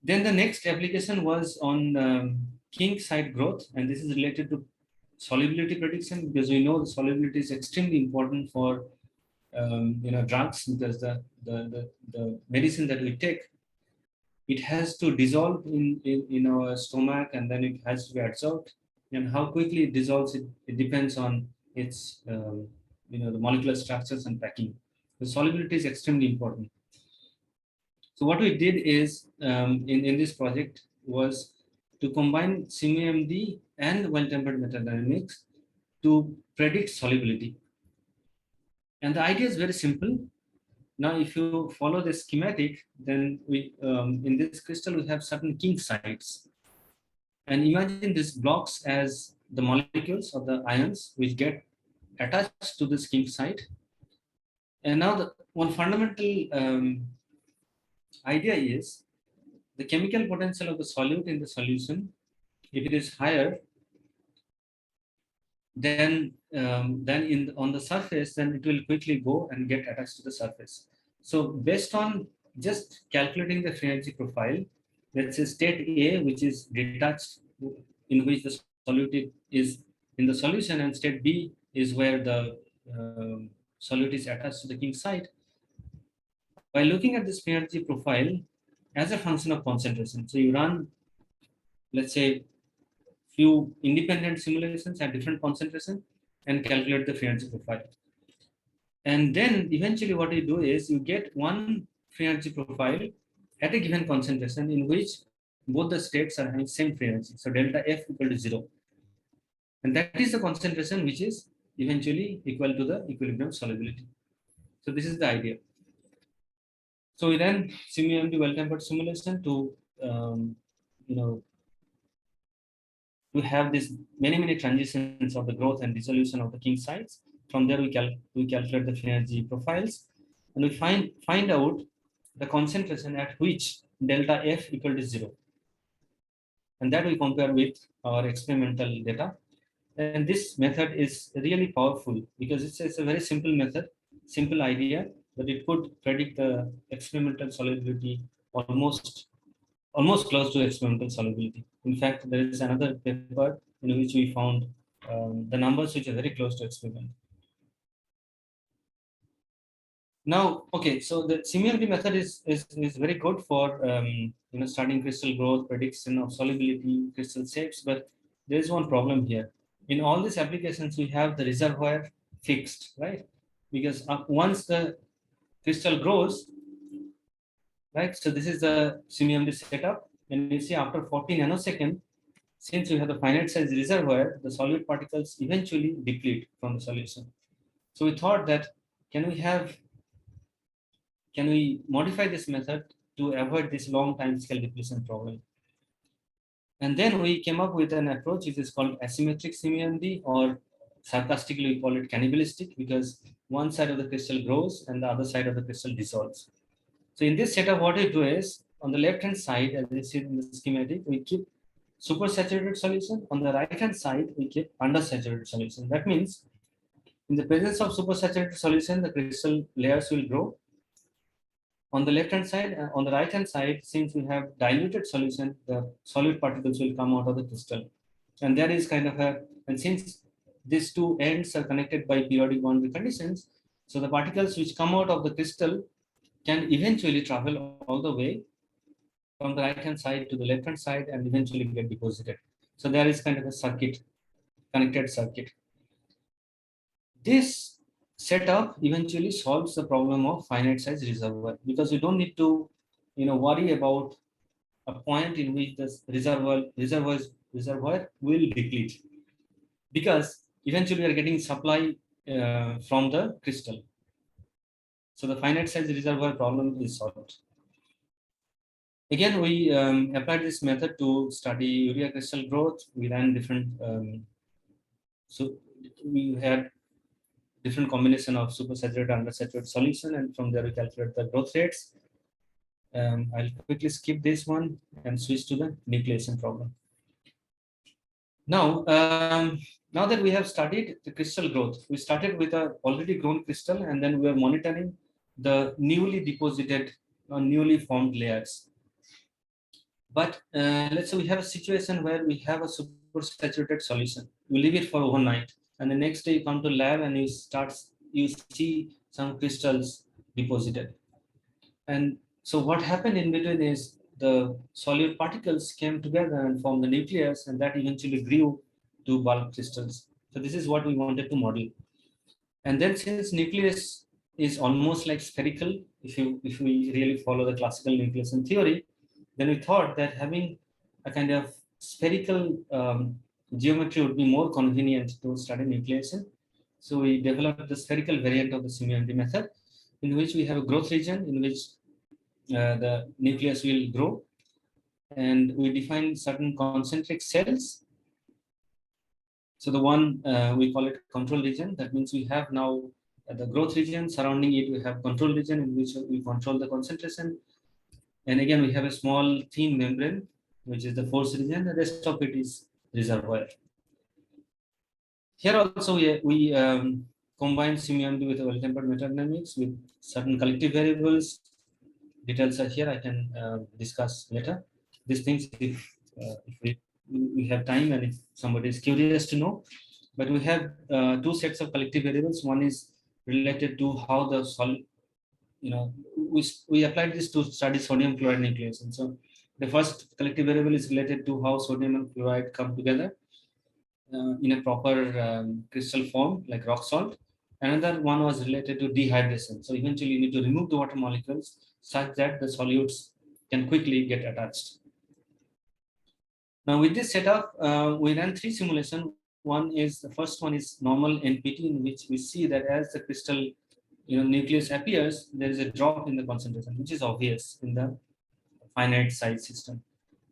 Then the next application was on kink site growth, and this is related to solubility prediction, because we know the solubility is extremely important for drugs, because the medicine that we take, it has to dissolve in our stomach, and then it has to be absorbed. And how quickly it dissolves, it depends on its the molecular structures and packing. The solubility is extremely important. So what we did is in this project was to combine C𝝻MD and well-tempered metadynamics to predict solubility. And the idea is very simple. Now, if you follow the schematic, then we in this crystal we have certain kink sites. And imagine these blocks as the molecules or the ions which get attached to this kink site. And now the one fundamental idea is the chemical potential of the solute in the solution. If it is higher, then on the surface, then it will quickly go and get attached to the surface. So based on just calculating the free energy profile, let's say state A, which is detached, in which the solute is in the solution, and state B is where the solute is attached to the king side. By looking at this free energy profile as a function of concentration, so you run, let's say, few independent simulations at different concentration and calculate the free energy profile. And then eventually what you do is you get one free energy profile at a given concentration in which both the states are having same free energy. So delta F equal to 0. And that is the concentration which is eventually equal to the equilibrium solubility. So this is the idea. So we ran C𝝻MD well-tempered simulation to we have this many transitions of the growth and dissolution of the king sides. From there, we calculate the free energy profiles, and we find out the concentration at which delta F equal to 0. And that we compare with our experimental data. And this method is really powerful because it's a very simple method, simple idea, but it could predict the experimental solubility almost close to experimental solubility. In fact, there is another paper in which we found the numbers which are very close to experiment. Now, okay, so the C𝝻MD method is very good for studying crystal growth, prediction of solubility, crystal shapes, but there is one problem here. In all these applications, we have the reservoir fixed, right? Because once the crystal grows, right? So this is the C𝝻MD setup, and you see after 40 nanoseconds, since we have the finite size reservoir, the solute particles eventually deplete from the solution. So we thought that can we modify this method to avoid this long time scale depletion problem? And then we came up with an approach which is called asymmetric C𝝻MD, or sarcastically we call it cannibalistic, because one side of the crystal grows and the other side of the crystal dissolves. So in this setup, what we do is on the left hand side, as you see in the schematic, we keep supersaturated solution. On the right hand side, we keep undersaturated solution. That means in the presence of supersaturated solution, the crystal layers will grow. On the left hand side, on the right hand side, since we have diluted solution, the solute particles will come out of the crystal. And there is kind of and since these two ends are connected by periodic boundary conditions, so the particles which come out of the crystal can eventually travel all the way from the right hand side to the left hand side and eventually get deposited. So there is kind of a circuit, connected circuit. This setup eventually solves the problem of finite size reservoir, because you don't need to worry about a point in which the reservoir will deplete, because eventually we are getting supply from the crystal. So the finite size reservoir problem is solved. Again, we applied this method to study urea crystal growth. We ran different, so we had different combination of supersaturated, undersaturated solution, and from there we calculate the growth rates. I'll quickly skip this one and switch to the nucleation problem. Now, now that we have studied the crystal growth, we started with a already grown crystal, and then we are monitoring the newly deposited or newly formed layers. But let's say we have a situation where we have a supersaturated solution. We leave it for overnight, and the next day you come to lab and you see some crystals deposited. And so what happened in between is the solute particles came together and formed the nucleus, and that eventually grew to bulk crystals. So this is what we wanted to model. And then since nucleus is almost like spherical, if we really follow the classical nucleation theory, then we thought that having a kind of spherical geometry would be more convenient to study nucleation. So we developed the spherical variant of the C𝝻MD method, in which we have a growth region in which the nucleus will grow, and we define certain concentric cells. So the one we call it control region. That means we have now the growth region. Surrounding it, we have control region in which we control the concentration. And again, we have a small thin membrane, which is the force region. The rest of it is reservoir. Here also we combine C𝝻MD with well-tempered metadynamics with certain collective variables. Details are here. I can discuss later. These things if we have time and if somebody is curious to know. But we have two sets of collective variables. One is related to how the we applied this to study sodium chloride nucleation. So the first collective variable is related to how sodium and chloride come together in a proper crystal form like rock salt. Another one was related to dehydration. So eventually you need to remove the water molecules such that the solutes can quickly get attached. Now with this setup, we ran 3 simulations. The first one is normal NPT, in which we see that as the crystal nucleus appears, there is a drop in the concentration, which is obvious in the finite size system.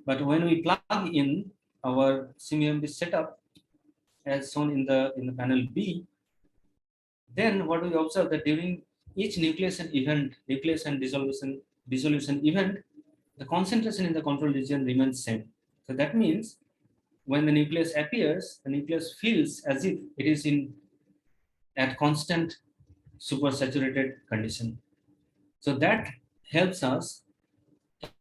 But when we plug in our C𝝻MD setup, as shown in the panel B, then what we observe that during each nucleation dissolution event, the concentration in the control region remains same. So that means when the nucleus appears, the nucleus feels as if it is at constant supersaturated condition. So that helps us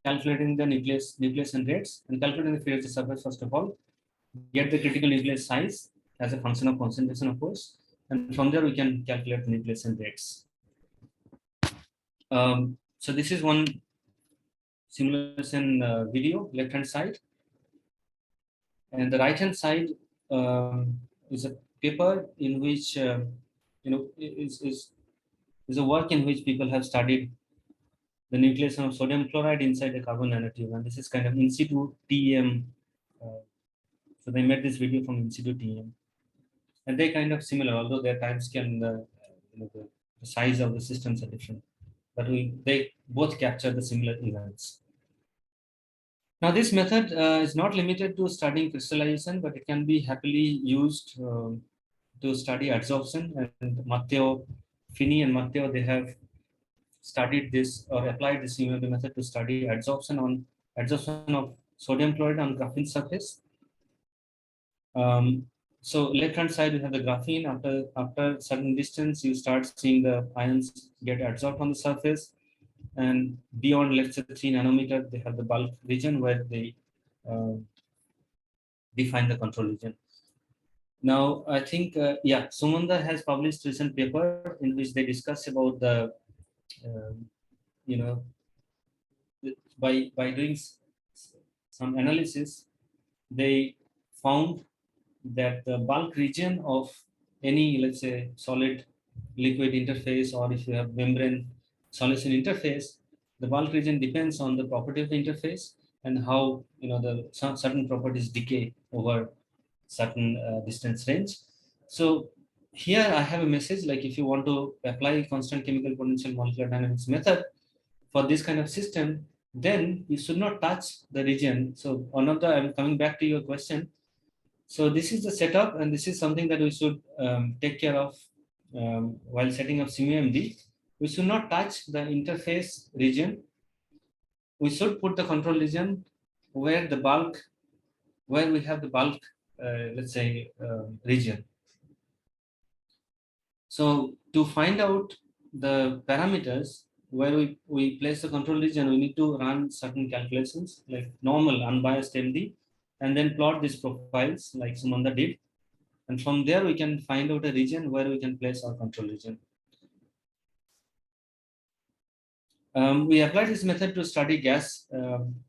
calculating the nucleation rates and calculating the phase surface first of all, get the critical nucleus size as a function of concentration, of course, and from there we can calculate the nucleation rates. So this is one simulation video, left hand side, and the right hand side is a paper in which is a work in which people have studied the nucleation of sodium chloride inside a carbon nanotube, and this is kind of in situ TEM. So they made this video from in situ TEM, and they kind of similar, although their time scale and the size of the systems are different, but they both capture the similar events. Now this method is not limited to studying crystallization, but it can be happily used to study adsorption. And Finney and Matteo, they have studied this or applied this C𝝻MD method to study adsorption of sodium chloride on graphene surface. So left hand side we have the graphene. After certain distance, you start seeing the ions get adsorbed on the surface, and beyond, let's say 3 nanometer, they have the bulk region where they define the control region. Now I think Sumanda has published recent paper in which they discuss about the by doing some analysis, they found that the bulk region of any, let's say, solid liquid interface, or if you have membrane solution interface, the bulk region depends on the property of the interface and how certain properties decay over certain distance range. So here I have a message, like if you want to apply constant chemical potential molecular dynamics method for this kind of system, then you should not touch the region. So I'm coming back to your question. So this is the setup, and this is something that we should take care of while setting up C𝝻MD. We should not touch the interface region. We should put the control region where we have the bulk, let's say, region. So to find out the parameters where we place the control region, we need to run certain calculations like normal unbiased MD, and then plot these profiles like Sumanda did. And from there, we can find out a region where we can place our control region. We applied this method to study gas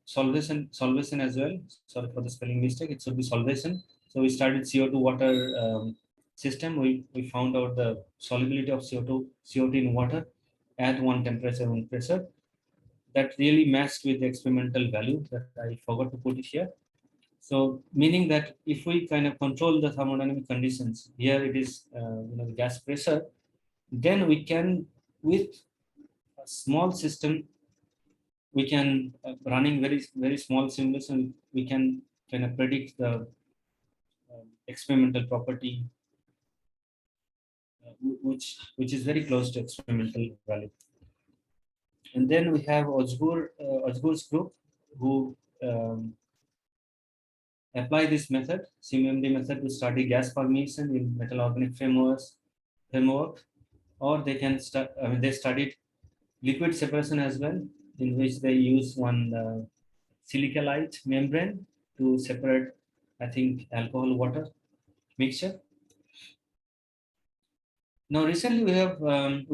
solvation as well. Sorry for the spelling mistake. It should be solvation. So we studied CO2 water system. We found out the solubility of CO2 in water at one temperature, one pressure. That really matched with the experimental value that I forgot to put it here. So meaning that if we kind of control the thermodynamic conditions, here it is the gas pressure, then we can, with a small system, we can running very small simulation, we can kind of predict the experimental property which is very close to experimental value. And then we have Ozgur's group, who apply this method, C𝝻MD method, to study gas permeation in metal organic framework, or they can they studied liquid separation as well, in which they use one silicalite membrane to separate, I think, alcohol water mixture. Now, recently we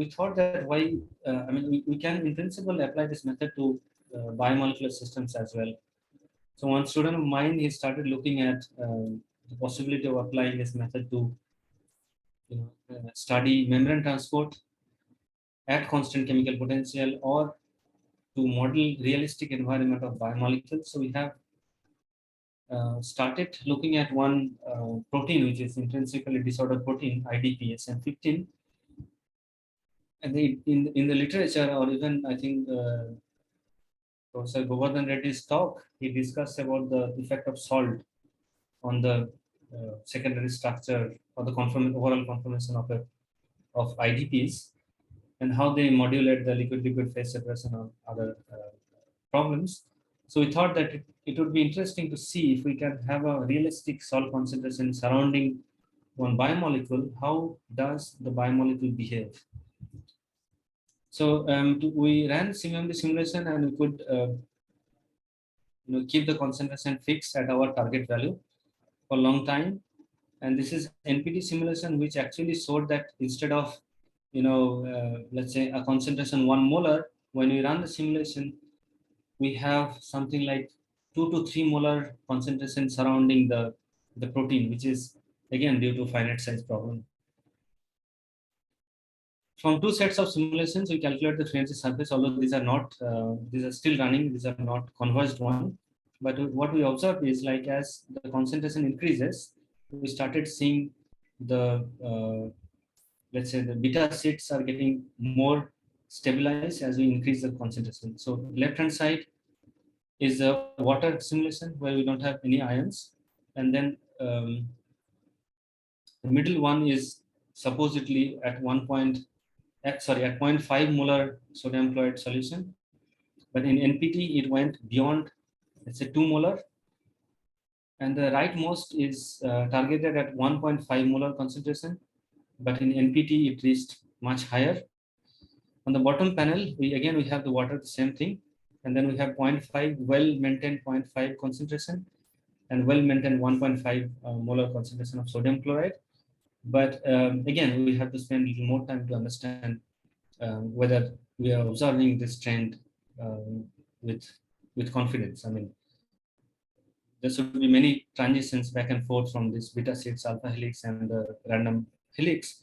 thought that we can in principle apply this method to biomolecular systems as well. So one student of mine, he started looking at the possibility of applying this method to study membrane transport at constant chemical potential, or to model realistic environment of biomolecules. So we have started looking at one protein, which is intrinsically disordered protein, IDP SM15. And in the literature, or even I think Professor Govardhan Reddy's talk, he discussed about the effect of salt on the secondary structure or the overall conformation of IDPs, and how they modulate the liquid-liquid phase separation or other problems. So we thought that it would be interesting to see if we can have a realistic salt concentration surrounding one biomolecule. How does the biomolecule behave? So we ran C𝝻MD simulation, and we could keep the concentration fixed at our target value for a long time. And this is NPT simulation, which actually showed that instead of let's say a concentration 1 molar, when we run the simulation, we have something like 2 to 3 molar concentration surrounding the protein, which is again due to finite size problem. From 2 sets of simulations, we calculate the free energy surface, although these are not, these are still running, these are not converged one. But what we observed is, like, as the concentration increases, we started seeing the, let's say, the beta sheets are getting more stabilized as we increase the concentration. So left-hand side is a water simulation where we don't have any ions. And then the middle one is supposedly at 0.5 molar sodium chloride solution. But in NPT, it went beyond, let's say, 2 molar. And the rightmost is targeted at 1.5 molar concentration. But in NPT, it reached much higher. On the bottom panel, we have the water, the same thing. And then we have 0.5, well-maintained 0.5 concentration, and well-maintained 1.5 molar concentration of sodium chloride. But again, we have to spend a little more time to understand whether we are observing this trend with confidence. I mean, there should be many transitions back and forth from this beta sheets, alpha helix, and the random helix.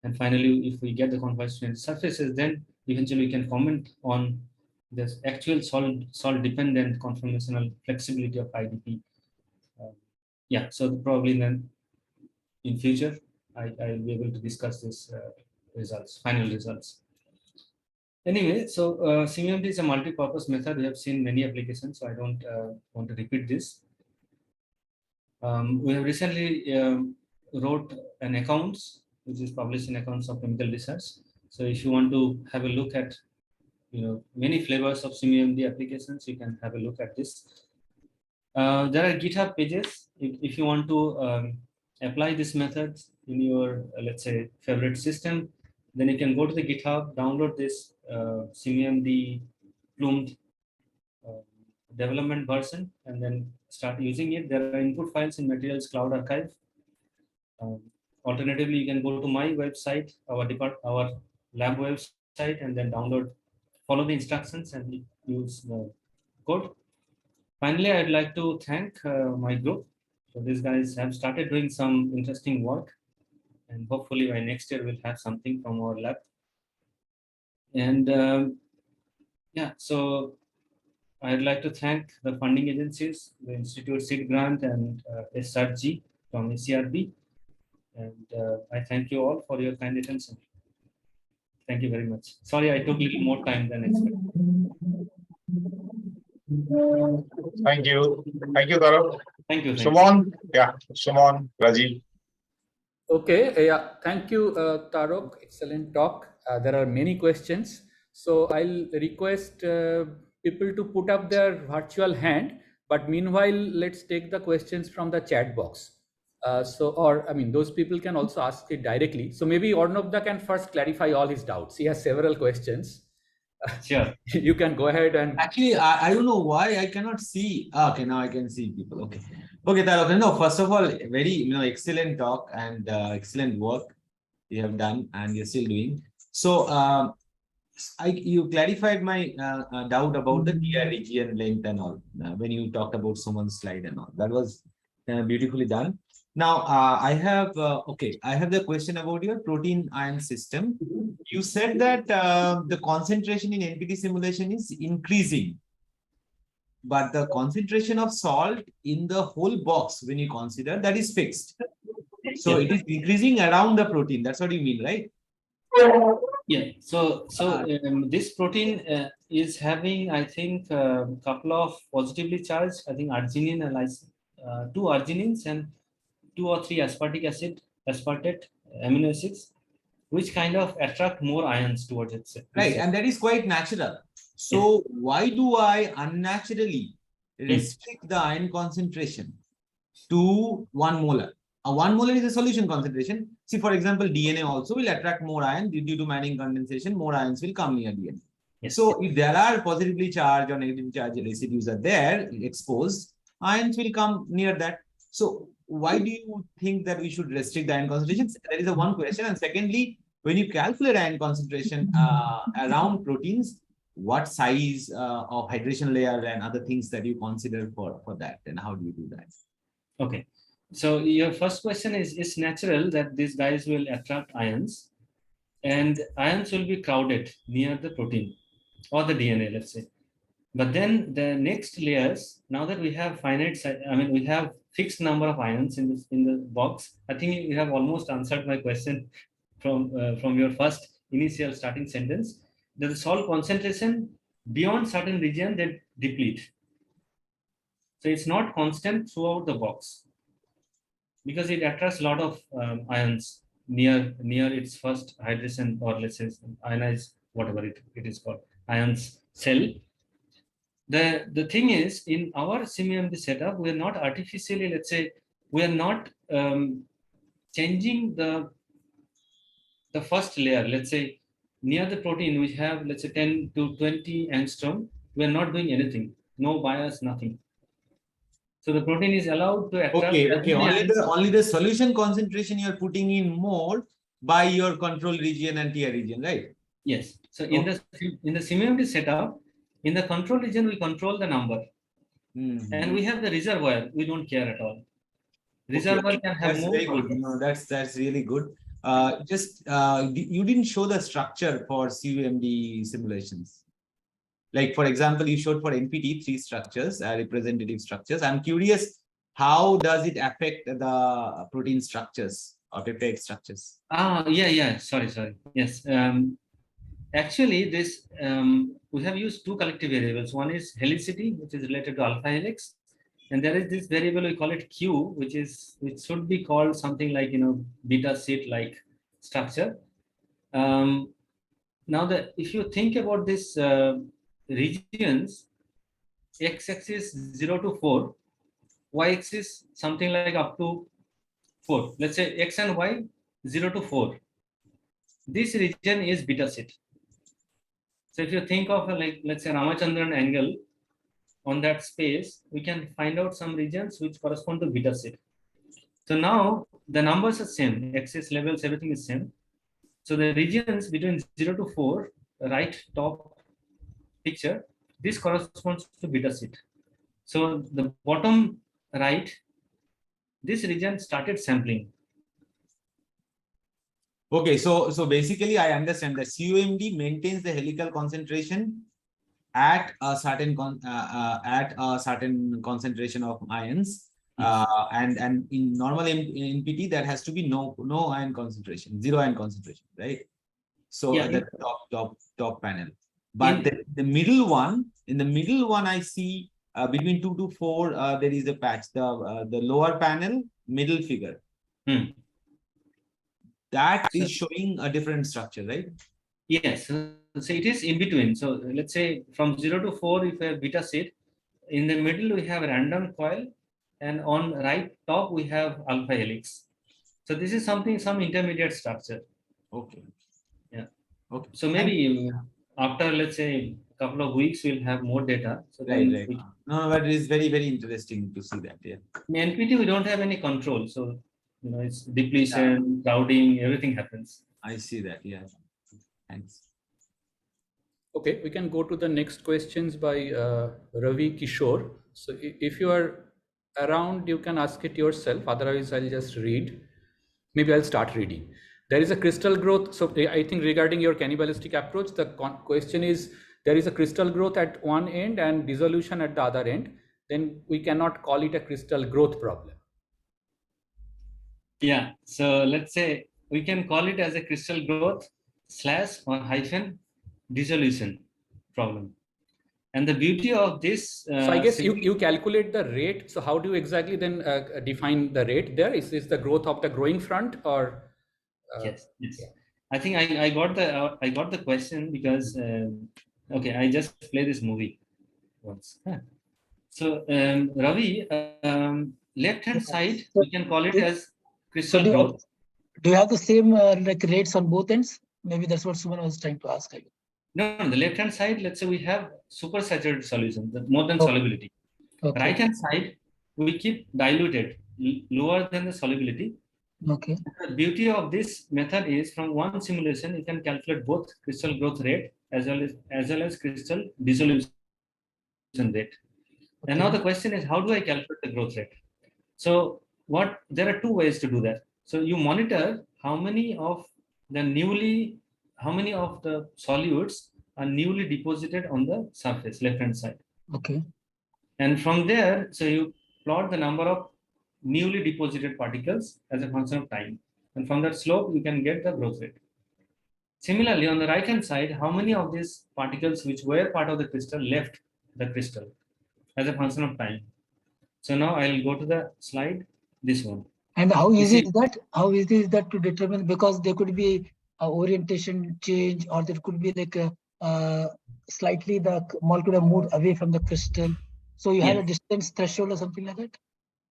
And finally, if we get the convergent surfaces, then eventually we can comment on this actual salt-dependent conformational flexibility of IDP. Yeah, so probably then in future, I'll be able to discuss this final results. Anyway, so C𝝻MD is a multi-purpose method. We have seen many applications, so I don't want to repeat this. We have recently wrote an accounts, which is published in Accounts of Chemical Research. So if you want to have a look at many flavors of C𝝻MD applications, you can have a look at this. There are GitHub pages. If you want to apply this method in your, let's say, favorite system, then you can go to the GitHub, download this C𝝻MD plumed development version, and then start using it. There are input files in Materials Cloud Archive. Alternatively, you can go to my website, our lab website, and then follow the instructions and use the code. Finally, I'd like to thank my group. So these guys have started doing some interesting work, and hopefully by next year we'll have something from our lab. And yeah, so I'd like to thank the funding agencies, the Institute Seed Grant and SRG from ACRB. And I thank you all for your kind attention. Thank you very much. Sorry, I took a little more time than expected. Thank you. Thank you, Tarak. Thank you. Sumon, yeah, Sumon, Rajiv. Okay, yeah, thank you, Tarak. Excellent talk. There are many questions. So I'll request people to put up their virtual hand But meanwhile, let's take the questions from the chat box. Or I mean, those people can also ask it directly. So maybe Ornabda can first clarify all his doubts. He has several questions. Sure. You can go ahead and Actually, I don't know why I cannot see. Okay, now I can see people. Okay. Okay, Tarak. No, first of all, very excellent talk and excellent work you have done and you're still doing. So you clarified my doubt about the TR region length and all when you talked about someone's slide and all. That was beautifully done. Now I have the question about your protein ion system. You said that the concentration in NPT simulation is increasing, but the concentration of salt in the whole box, when you consider, that is fixed. So it is increasing around the protein. That's what you mean, right? Yeah. So this protein is having, I think, a couple of positively charged, I think, arginine and lysine, 2 arginines and 2 or 3 aspartate amino acids, which kind of attract more ions towards itself. Right, and that is quite natural. So why do I unnaturally restrict the ion concentration to 1 molar? 1 molar is a solution concentration. See, for example, DNA also will attract more ion due to Manning condensation. More ions will come near DNA. Yes. So if there are positively charged or negatively charged residues are there exposed, ions will come near that. So why do you think that we should restrict the ion concentrations? That is the one question. And secondly, when you calculate ion concentration around proteins, what size of hydration layer and other things that you consider for that, and how do you do that? Okay. So your first question is, it's natural that these guys will attract ions, and ions will be crowded near the protein or the DNA, let's say. But then the next layers, now that we have we have fixed number of ions in the box. I think you have almost answered my question from your first initial starting sentence. The salt concentration beyond certain region, they deplete. So it's not constant throughout the box, because it attracts a lot of ions near its first hydration, or let's say ionized, whatever it is called, ions cell. The thing is, in our C𝝻MD setup, we are not artificially, let's say, we are not changing the first layer. Let's say near the protein, we have, let's say, 10 to 20 angstrom. We are not doing anything, no bias, nothing. So the protein is allowed to attract. Okay. Only the solution concentration you are putting in more by your control region and TR region, right? Yes. So in the C𝝻MD setup, in the control region, we control the number, and we have the reservoir. We don't care at all. Reservoir can have more. Very good. No, that's really good. You didn't show the structure for C𝝻MD simulations. Like, for example, you showed for NPT 3 structures, representative structures. I'm curious, how does it affect the protein structures or peptide structures? Yeah. Sorry. Yes. Actually, this we have used 2 collective variables. One is helicity, which is related to alpha helix, and there is this variable we call it Q, which should be called something like beta sheet like structure. Now if you think about this regions, x-axis 0 to 4, y-axis something like up to 4. Let's say x and y 0 to 4. This region is beta sheet. So if you think of let's say Ramachandran angle on that space, we can find out some regions which correspond to beta sheet. So now the numbers are same, axis levels, everything is same. So the regions between 0 to 4, right top picture, this corresponds to beta sheet. So the bottom right, this region started sampling. Okay, so basically I understand that C𝝻MD maintains the helical concentration at a certain concentration of ions, and in normal NPT there has to be no ion concentration, 0 ion concentration, right? So the top panel. But the middle one, in the middle one, I see between 2 to 4 there is a patch. The lower panel, middle figure. That is showing a different structure, right? Yes. So it is in between. So let's say from 0 to 4, if you have beta sheet, in the middle we have a random coil, and on right top we have alpha helix. So this is something, some intermediate structure. Okay. Yeah. Okay. So maybe after, let's say, a couple of weeks, we'll have more data. So Right, then right. No, but it is very, very interesting to see that. Yeah. in NPT, we don't have any control. So, it's depletion, crowding, everything happens. I see that. Yeah. Thanks. Okay, we can go to the next questions by Ravi Kishore. So if you are around, you can ask it yourself. Otherwise, I'll just read. Maybe I'll start reading. There is a crystal growth. So I think regarding your cannibalistic approach, the question is there is a crystal growth at one end and dissolution at the other end. Then we cannot call it a crystal growth problem. Yeah. So let's say we can call it as a crystal growth / or hyphen dissolution problem. And the beauty of this. So I guess you calculate the rate. So how do you exactly then define the rate there? Is this the growth of the growing front or? Yes. Yeah. I think I got the question because okay, I just play this movie once. So Ravi, left hand side we can call it as crystal growth. Do you have the same like rates on both ends? Maybe that's what Suman was trying to ask. No, the left hand side, let's say we have supersaturated solution, more than solubility. Okay. Right hand side we keep diluted, lower than the solubility. Okay. The beauty of this method is from one simulation you can calculate both crystal growth rate as well as crystal dissolution rate. Okay. And now the question is, how do I calculate the growth rate? So there are two ways to do that. So you monitor how many of the solutes are newly deposited on the surface, left hand side. Okay. And from there, so you plot the number of newly deposited particles as a function of time. And from that slope, you can get the growth rate. Similarly, on the right hand side, how many of these particles which were part of the crystal left the crystal as a function of time. So now I'll go to the slide, this one. And how easy is that? How easy is that to determine? Because there could be a orientation change, or there could be like a slightly the molecule have moved away from the crystal. So you have a distance threshold or something like that?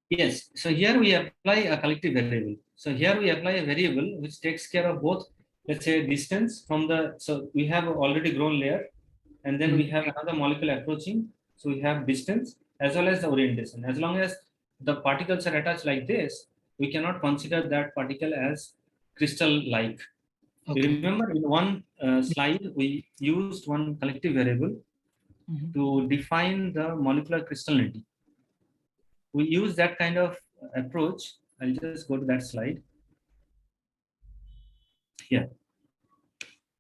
Yes. So here we apply a collective variable. So here we apply a variable which takes care of both, let's say, distance from the, so we have already grown layer, and then we have another molecule approaching. So we have distance as well as the orientation. As long as the particles are attached like this, we cannot consider that particle as crystal-like. Okay. You remember in one slide, we used one collective variable to define the molecular crystallinity. We use that kind of approach. I'll just go to that slide. Here.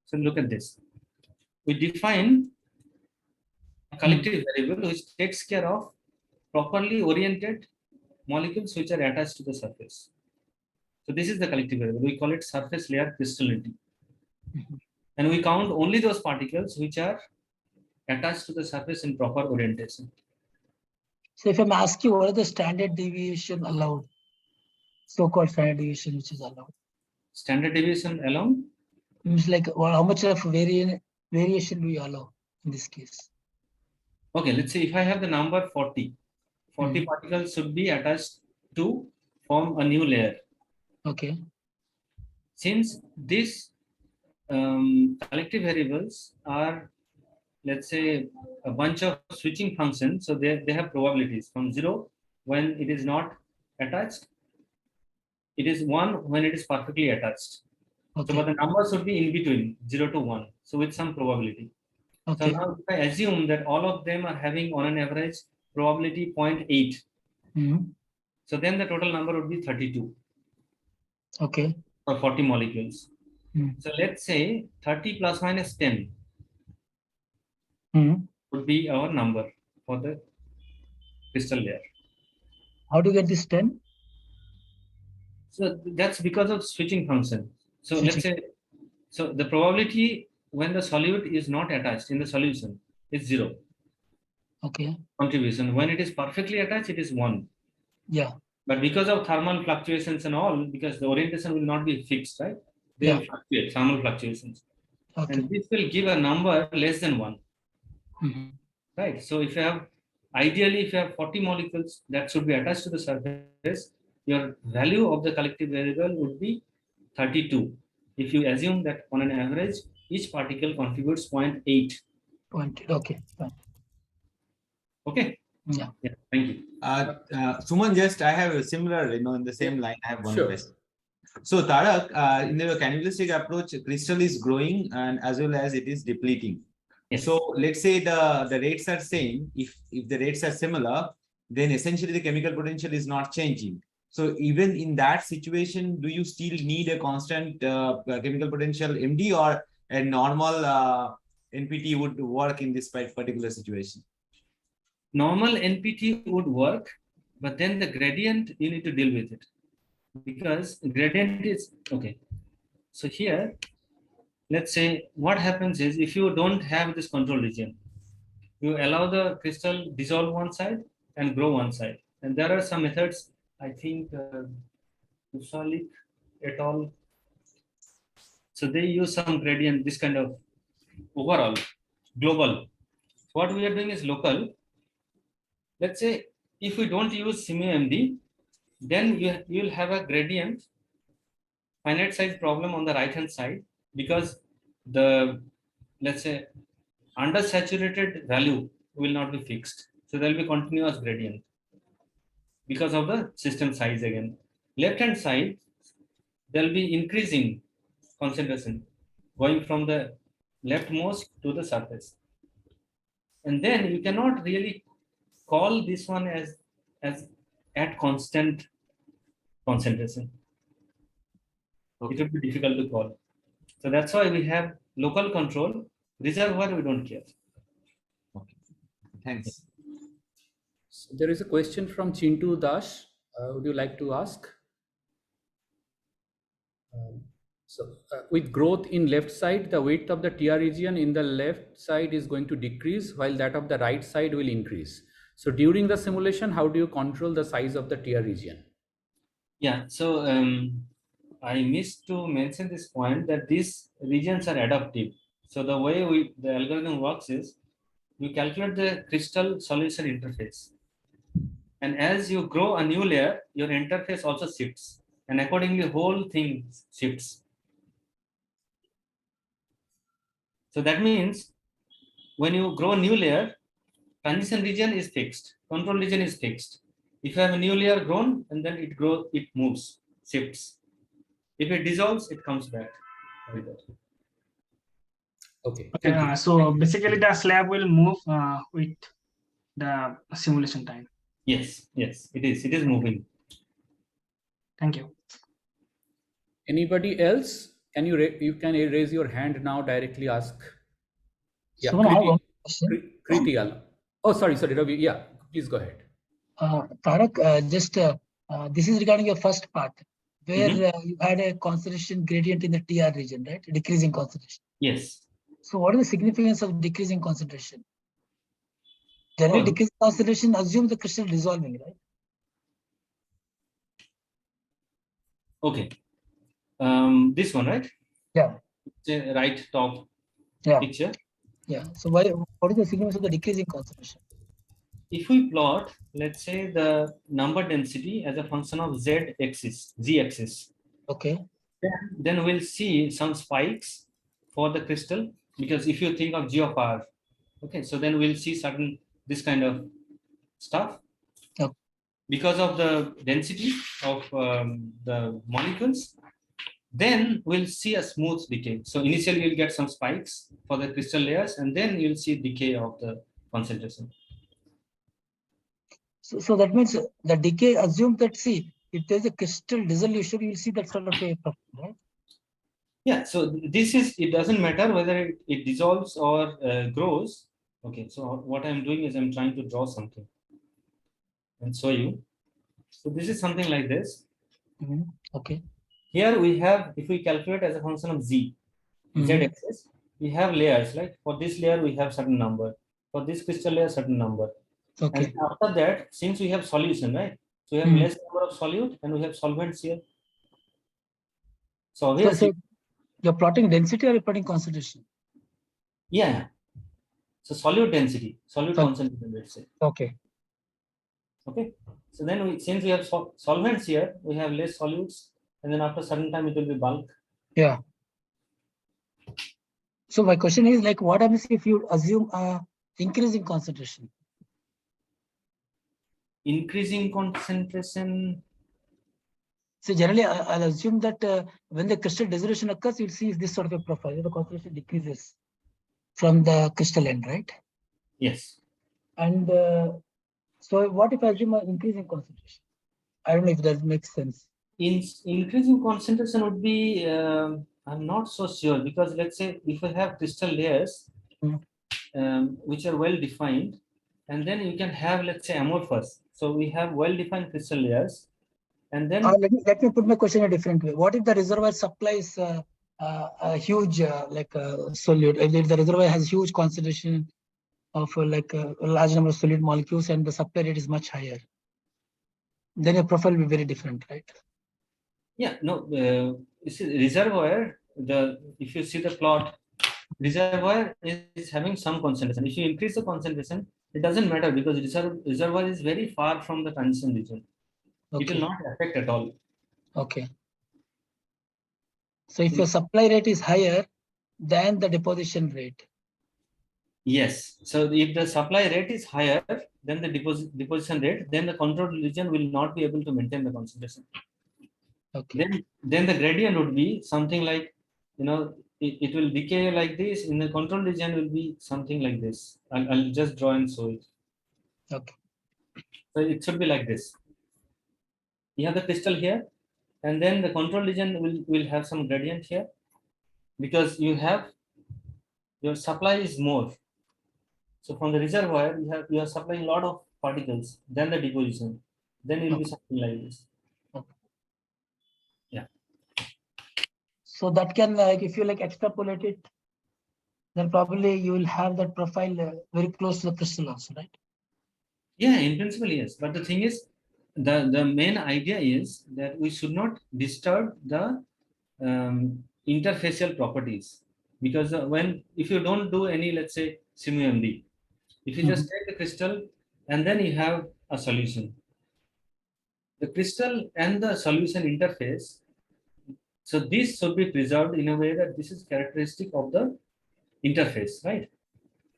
So look at this. We define a collective variable which takes care of properly oriented molecules which are attached to the surface. So this is the collective variable. We call it surface layer crystallinity. And we count only those particles which are attached to the surface in proper orientation. So if I'm asking you, what is the standard deviation allowed? So-called standard deviation which is allowed. Standard deviation allowed? Means like how much of variation do you allow in this case? Okay, let's say if I have the number 40 particles should be attached to form a new layer. Okay. Since these collective variables are, let's say, a bunch of switching functions, so they have probabilities from 0 when it is not attached. It is 1 when it is perfectly attached. Okay. So but the number should be in between 0 to 1. So with some probability. Okay. So now if I assume that all of them are having on an average probability 0.8. So then the total number would be 32. Okay. For 40 molecules. So let's say 30 plus minus 10 would be our number for the crystal layer. How do you get this 10? So that's because of switching function. So let's say, so the probability when the solute is not attached in the solution is 0. Okay. Contribution. When it is perfectly attached, it is 1. Yeah. But because of thermal fluctuations and all, because the orientation will not be fixed, right? They will fluctuate, thermal fluctuations. Okay. And this will give a number less than 1. Right. So if you have ideally, if you have 40 molecules that should be attached to the surface, your value of the collective variable would be 32. If you assume that on an average, each particle contributes 0.8. 20. Okay. Fine. Okay. Yeah. Yeah. Thank you. Suman, just I have a similar, in the same line, I have one Sure. question. So Tarak, in the cannibalistic approach, crystal is growing and as well as it is depleting. Yes. So let's say the rates are same. If the rates are similar, then essentially the chemical potential is not changing. So even in that situation, do you still need a constant chemical potential MD, or a normal NPT would work in this particular situation? Normal NPT would work, but then the gradient, you need to deal with it, because gradient is okay. So here, let's say what happens is, if you don't have this control region, you allow the crystal dissolve one side and grow one side. And there are some methods, I think, Kusalik et al. So they use some gradient, this kind of overall, global. What we are doing is local. Let's say if we don't use C𝝻MD, then you will have a gradient finite size problem on the right hand side, because the, let's say, undersaturated value will not be fixed. So there will be continuous gradient because of the system size again. Left hand side, there will be increasing concentration going from the leftmost to the surface. And then you cannot really call this one as at constant concentration. Okay. It would be difficult to call. So that's why we have local control. Reservoir, we don't care. Okay. Thanks. So there is a question from Chintu Das. Would you like to ask? With growth in left side, the width of the TR region in the left side is going to decrease, while that of the right side will increase. So during the simulation, how do you control the size of the TR region? Yeah, so I missed to mention this point, that these regions are adaptive. So the way the algorithm works is, you calculate the crystal solution interface. And as you grow a new layer, your interface also shifts. And accordingly, whole thing shifts. So that means when you grow a new layer, transition region is fixed, control region is fixed. If you have a new layer grown, and then it moves, shifts. If it dissolves, it comes back. Okay. So basically the slab will move with the simulation time. Yes, it is moving. Thank you. Anybody else? Can you can raise your hand now, directly ask. Yeah, So I have one question. Kriti. Oh, sorry, Ravi. Yeah, please go ahead. Tarak, this is regarding your first part, where you had a concentration gradient in the TR region, right? Decreasing concentration. Yes. So what is the significance of decreasing concentration? Generally, decreasing concentration assumes the crystal dissolving, right? Okay. This one, right? Yeah. The right top picture. Yeah. So what is the significance of the decreasing concentration? If we plot, let's say, the number density as a function of z-axis. Okay. Then we'll see some spikes for the crystal, because if you think of G of R, okay, so then we'll see certain this kind of stuff. Okay. Because of the density of the molecules, then we'll see a smooth decay. So initially you'll get some spikes for the crystal layers, and then you'll see decay of the concentration. So that means the decay assumes that, see, if there's a crystal dissolution, you'll see that sort of a problem, right? Yeah, so it doesn't matter whether it dissolves or grows. Okay, so what I'm doing is I'm trying to draw something and show you. So this is something like this. Okay. Here we have, if we calculate as a function of z-axis, we have layers, like for this layer we have certain number, for this crystal layer certain number. Okay. And after that, since we have solution, right? So we have less number of solute and we have solvents here. So you're plotting density or you're plotting concentration? Yeah. So solute density, solute concentration, let's say. Okay. Okay. So then since we have solvents here, we have less solutes, and then after a certain time it will be bulk. Yeah. So my question is like, what happens if you assume a increasing concentration? Increasing concentration. So generally, I'll assume that when the crystal dissolution occurs, you'll see this sort of a profile. The concentration decreases from the crystal end, right? Yes. And so what if I assume an increasing concentration? I don't know if that makes sense. Increasing concentration would be, I'm not so sure, because let's say if we have crystal layers which are well defined, and then you can have, let's say, amorphous. So we have well defined crystal layers, and then let me put my question in a different way. What if the reservoir supplies a huge solute? If the reservoir has huge concentration of a large number of solute molecules and the supply rate is much higher, then your profile will be very different, right? Yeah, no, you see reservoir, if you see the plot, reservoir is having some concentration. If you increase the concentration, it doesn't matter, because reservoir is very far from the transition region. Okay. It will not affect at all. Okay. So if your supply rate is higher than the deposition rate. Yes. So if the supply rate is higher than the deposition rate, then the control region will not be able to maintain the concentration. Okay. Then the gradient would be something like, it will decay like this. In the control region will be something like this. I'll just draw and show it. Okay. So it should be like this. You have the crystal here, and then the control region will have some gradient here, because your supply is more. So from the reservoir, you are supplying a lot of particles, then the deposition, then it will be something like this. Okay. Yeah. So that can, if you extrapolate it, then probably you will have that profile very close to the crystal also, right? Yeah, in principle, yes. But the thing is, the main idea is that we should not disturb the interfacial properties, because if you don't do any, let's say, C𝝻MD, if you just take the crystal and then you have a solution, the crystal and the solution interface, so this should be preserved in a way that this is characteristic of the interface, right?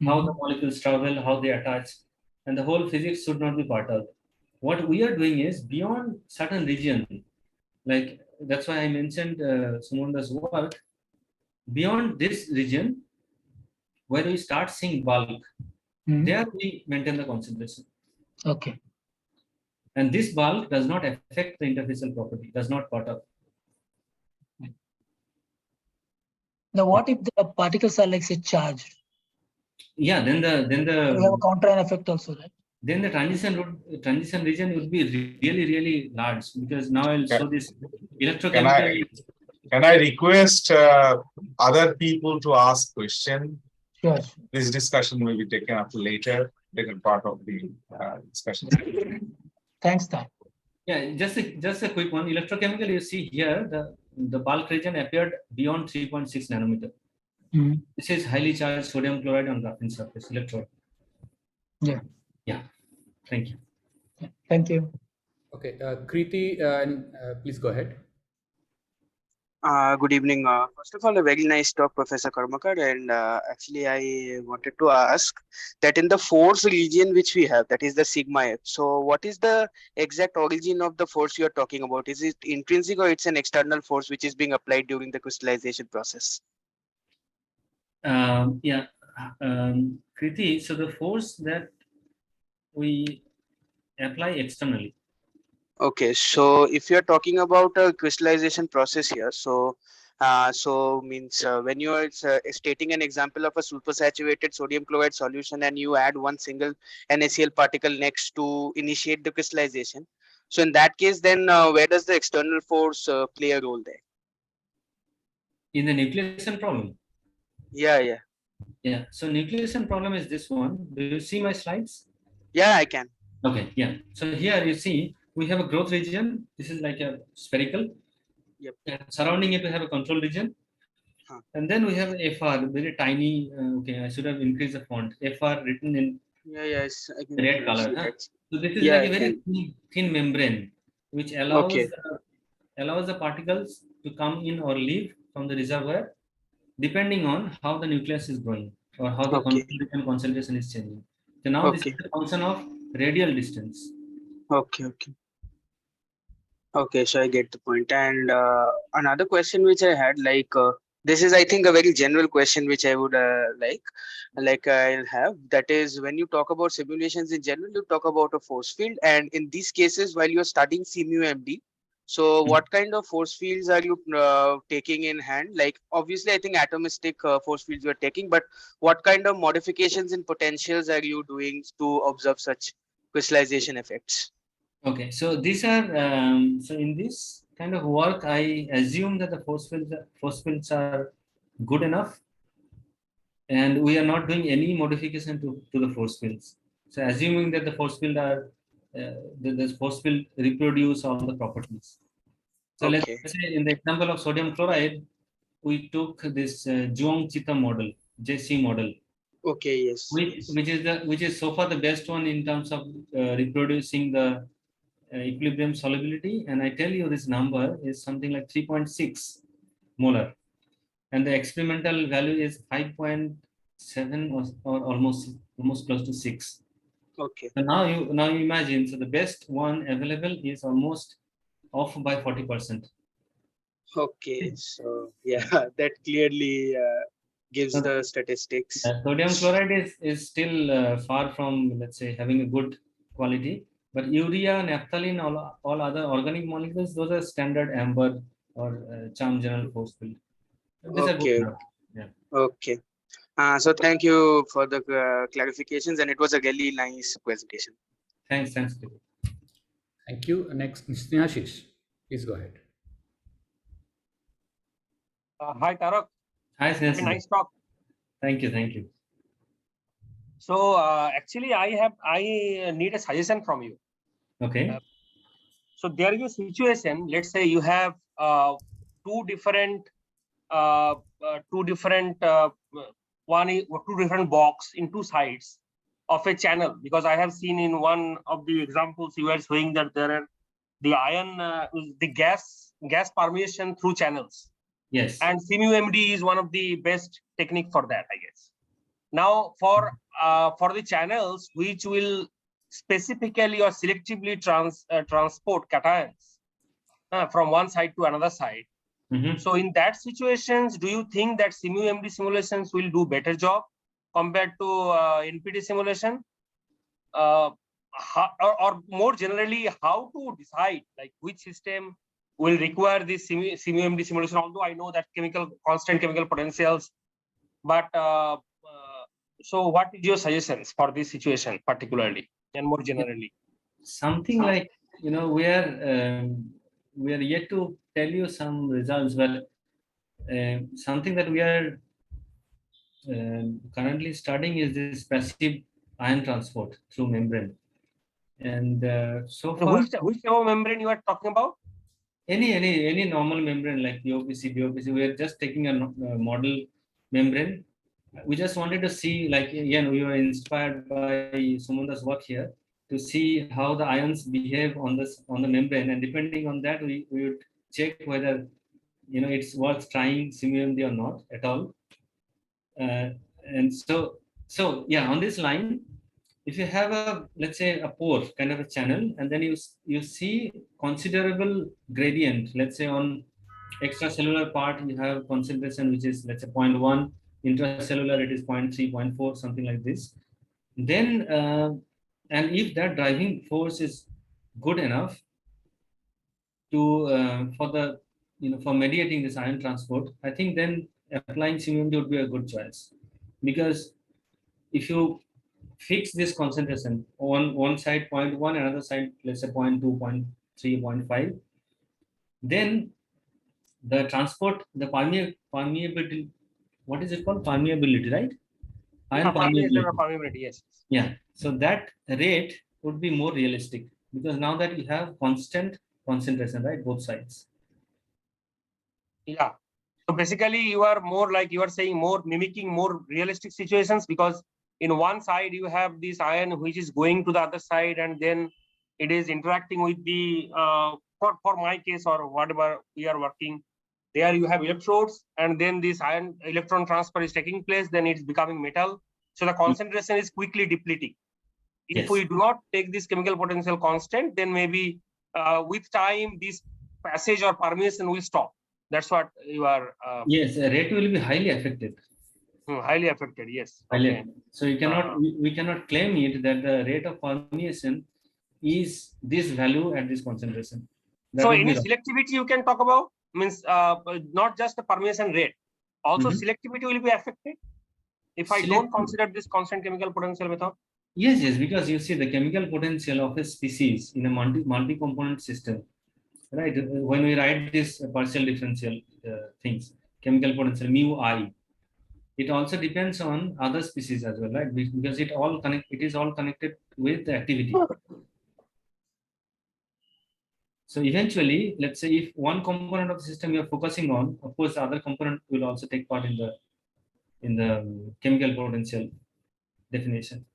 How the molecules travel, how they attach, and the whole physics should not be perturbed. What we are doing is beyond certain region, like that's why I mentioned Sumanda's work. Beyond this region, where we start seeing bulk, there we maintain the concentration. Okay. And this bulk does not affect the interfacial property, does not perturb. Now, what if the particles are say charged? Yeah, then we have a counter effect also, right? Then the transition region would be really large, because now I'll show this electrochemical. Can I request other people to ask question? Sure. This discussion will be taken up later part of the discussion. Thanks, Tarak. Yeah, just a quick one. Electrochemical, you see here, the bulk region appeared beyond 3.6 nanometer. This is highly charged sodium chloride on graphene surface electrode. Yeah. Yeah. Thank you. Yeah. Thank you. Okay, Kriti, please go ahead. Good evening. First of all, a very nice talk, Professor Karmakar. And actually, I wanted to ask that in the force region which we have, that is the sigma F. So what is the exact origin of the force you are talking about? Is it intrinsic or it's an external force which is being applied during the crystallization process? Yeah, Kriti, so the force that we apply externally. Okay, so if you're talking about a crystallization process here, so means when you are stating an example of a supersaturated sodium chloride solution and you add one single NaCl particle next to initiate the crystallization. So in that case, then where does the external force play a role there? In the nucleation problem? Yeah. Yeah, so nucleation problem is this one. Do you see my slides? Yeah, I can. Okay, yeah. So here you see, we have a growth region. This is like a spherical. Yep. And surrounding it, we have a control region. And then we have FR, very tiny. Okay, I should have increased the font. FR written in yes, I can red color. So this is Yeah, like a very thin membrane, which okay, allows the particles to come in or leave from the reservoir, depending on how the nucleus is growing or how the okay, concentration is changing. So now this is okay, a function of radial distance. okay, okay. Okay, so I get the point. And another question which I had, like, this is, I think, a very general question which I would like I'll have. That is, when you talk about simulations in general, you talk about a force field, and in these cases, while you're studying C𝝻MD, so what kind of force fields are you taking in hand? Like, obviously, I think atomistic force fields you are taking, but what kind of modifications in potentials are you doing to observe such crystallization effects? Okay, so these are so in this kind of work, I assume that the force fields are good enough, and we are not doing any modification to the force fields. So assuming that the force field are the force field reproduce all the properties. So let's Okay. say in the example of sodium chloride, we took this Zhuang-Chita model, JC model, Okay, yes, yes. which is so far the best one in terms of reproducing the equilibrium solubility. And I tell you, this number is something like 3.6 molar, and the experimental value is 5.7 or almost close to 6. Okay, So now you imagine, so the best one available is almost off by 40%. okay. So yeah, that clearly gives So the statistics. sodium chloride is still far from, let's say, having a good quality. But urea, naphthalene, all other organic molecules, those are standard amber or charm general force field. These are good Okay, enough. Yeah. okay. So thank you for the clarifications, and it was a really nice presentation. Thanks. Thank you. Next, Snehashish, please go ahead. Hi, Tarak. Hi, Very Snehashish. nice talk. Thank you. So actually, I need a suggestion from you. Okay. So there is a situation. Let's say you have two different box in two sides of a channel, because I have seen in one of the examples you were showing that there are the ion the gas permeation through channels. Yes. And C𝝻MD is one of the best technique for that, I guess. Now, for the channels which will specifically or selectively transport cations from one side to another side. Mm-hmm. So in that situations, do you think that C𝝻MD simulations will do better job compared to NPT simulation? Or more generally, how to decide like which system will require this C𝝻MD simulation? Although I know that constant chemical potentials, but so what is your suggestions for this situation particularly and more generally? Something like, we are yet to tell you some results, but something that we are currently studying is this passive ion transport through membrane. And so far, which type of membrane you are talking about? Any normal membrane like BOPC, we are just taking a model membrane. We just wanted to see, like, again, we were inspired by Sumanda's work here to see how the ions behave on the membrane, and depending on that, we would check whether it's worth trying C𝝻MD or not at all. And so yeah, on this line, if you have let's say a pore kind of a channel, and then you see considerable gradient, let's say on extracellular part you have concentration which is, let's say, 0.1, intracellular it is 0.3, 0.4, something like this, then and if that driving force is good enough to for mediating this ion transport, I think then applying C𝝻MD would be a good choice, because if you fix this concentration on one side 0.1, another side, let's say 0.2, 0.3, 0.5, then the transport, the permeability, what is it called? Permeability, right? Ion permeability. Yes. Yeah. So that rate would be more realistic, because now that you have constant concentration, right, both sides. Yeah. So basically, you are more like, you are saying more mimicking more realistic situations, because in one side you have this ion which is going to the other side, and then it is interacting with the for my case or whatever we are working, there you have electrodes, and then this ion electron transfer is taking place, then it's becoming metal. So the concentration is quickly depleting. If Yes. we do not take this chemical potential constant, then maybe with time this passage or permeation will stop. That's what you are Yes, rate will be highly affected. highly affected. Yes. Highly Okay. affected. So you cannot, we cannot claim it that the rate of permeation is this value at this concentration. That So would any be wrong. selectivity you can talk about, means not just the permeation rate, also selectivity will be affected if I don't consider this constant chemical potential method. Yes, yes, because you see the chemical potential of a species in a multi-component system, right? When we write this partial differential things, chemical potential mu I, it also depends on other species as well, right? Because it is all connected with the activity. So eventually, let's say if one component of the system you are focusing on, of course, the other component will also take part in the chemical potential definition.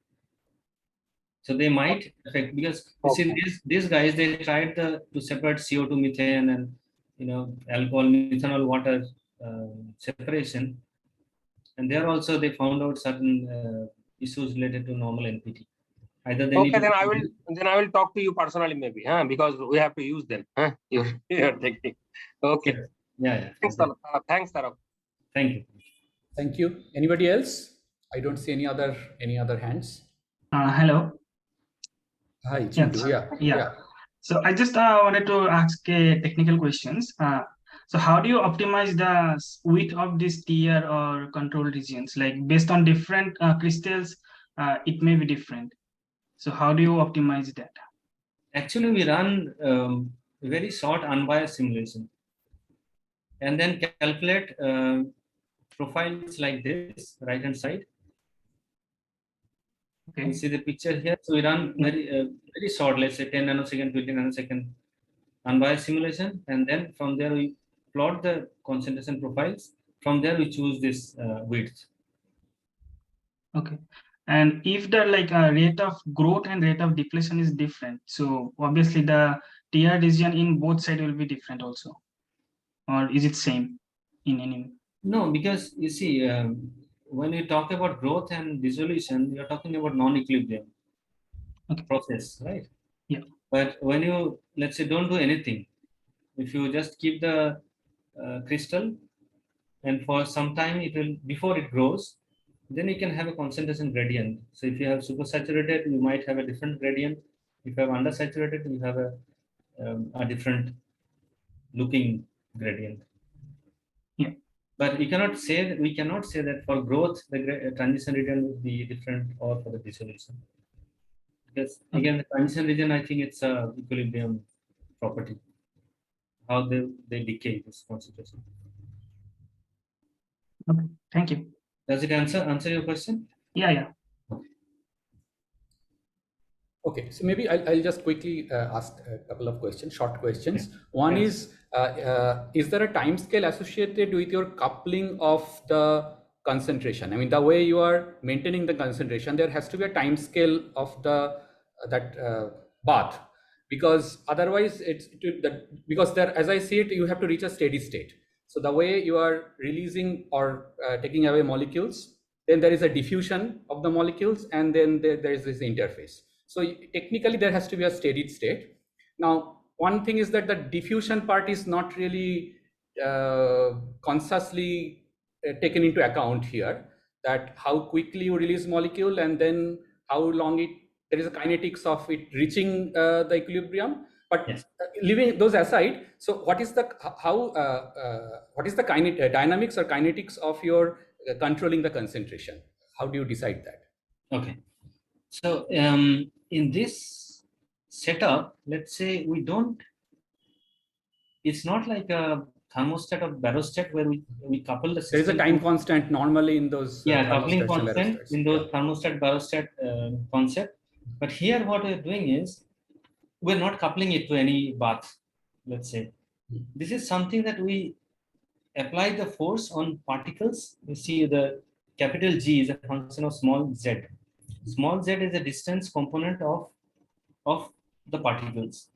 So they might affect, because you see these guys, they tried to separate CO2, methane, and alcohol, methanol, water separation, and there also they found out certain issues related to normal NPT. Either they need Okay, to then I will talk to you personally maybe, because we have to use them. Your technique. Okay. Yeah. Thanks, Tarak. Thanks, Tarak. Thank you. Thank you. Anybody else? I don't see any other hands. Hello. Hi, Yeah. Chintu. Yeah. So I just wanted to ask technical questions. So how do you optimize the width of these tier or control regions? Like based on different crystals, it may be different. So how do you optimize that? Actually, we run very short unbiased simulation and then calculate profiles like this, right hand side. Okay. You see the picture here. So we run very short, let's say 10 nanosecond, 20 nanosecond unbiased simulation, and then from there we plot the concentration profiles. From there we choose this width. Okay. And if the rate of growth and rate of depletion is different, so obviously the tier region in both sides will be different also, or is it same in any? No, because you see, when you talk about growth and dissolution, you're talking about non-equilibrium process, right? Yeah. But when you, let's say, don't do anything, if you just keep the crystal and for some time it will, before it grows, then you can have a concentration gradient. So if you have supersaturated, you might have a different gradient. If you have undersaturated, you have a different looking gradient. Yeah. But we cannot say that for growth the transition region will be different or for the dissolution. Because again, the transition region, I think it's a equilibrium property, how they decay this concentration. Okay, thank you. Does it answer your question? Yeah. Okay, so maybe I'll just quickly ask a couple of questions, short questions. One is there a time scale associated with your coupling of the concentration? I mean, the way you are maintaining the concentration, there has to be a time scale of that bath, because otherwise because there, as I see it, you have to reach a steady state. So the way you are releasing or taking away molecules, then there is a diffusion of the molecules, and then there is this interface. So technically there has to be a steady state. Now, one thing is that the diffusion part is not really consciously taken into account here, that how quickly you release molecule and then how long there is a kinetics of it reaching the equilibrium. But yes, leaving those aside, so what is the dynamics or kinetics of your controlling the concentration? How do you decide that? Okay. So in this setup, let's say it's not like a thermostat or barostat where we couple the system. There is a time constant normally in those coupling constant in those thermostat barostat concept. But here what we're doing is we're not coupling it to any bath, let's say. This is something that we apply the force on particles. You see capital G is a function of small z. Small z is a distance component of the particles.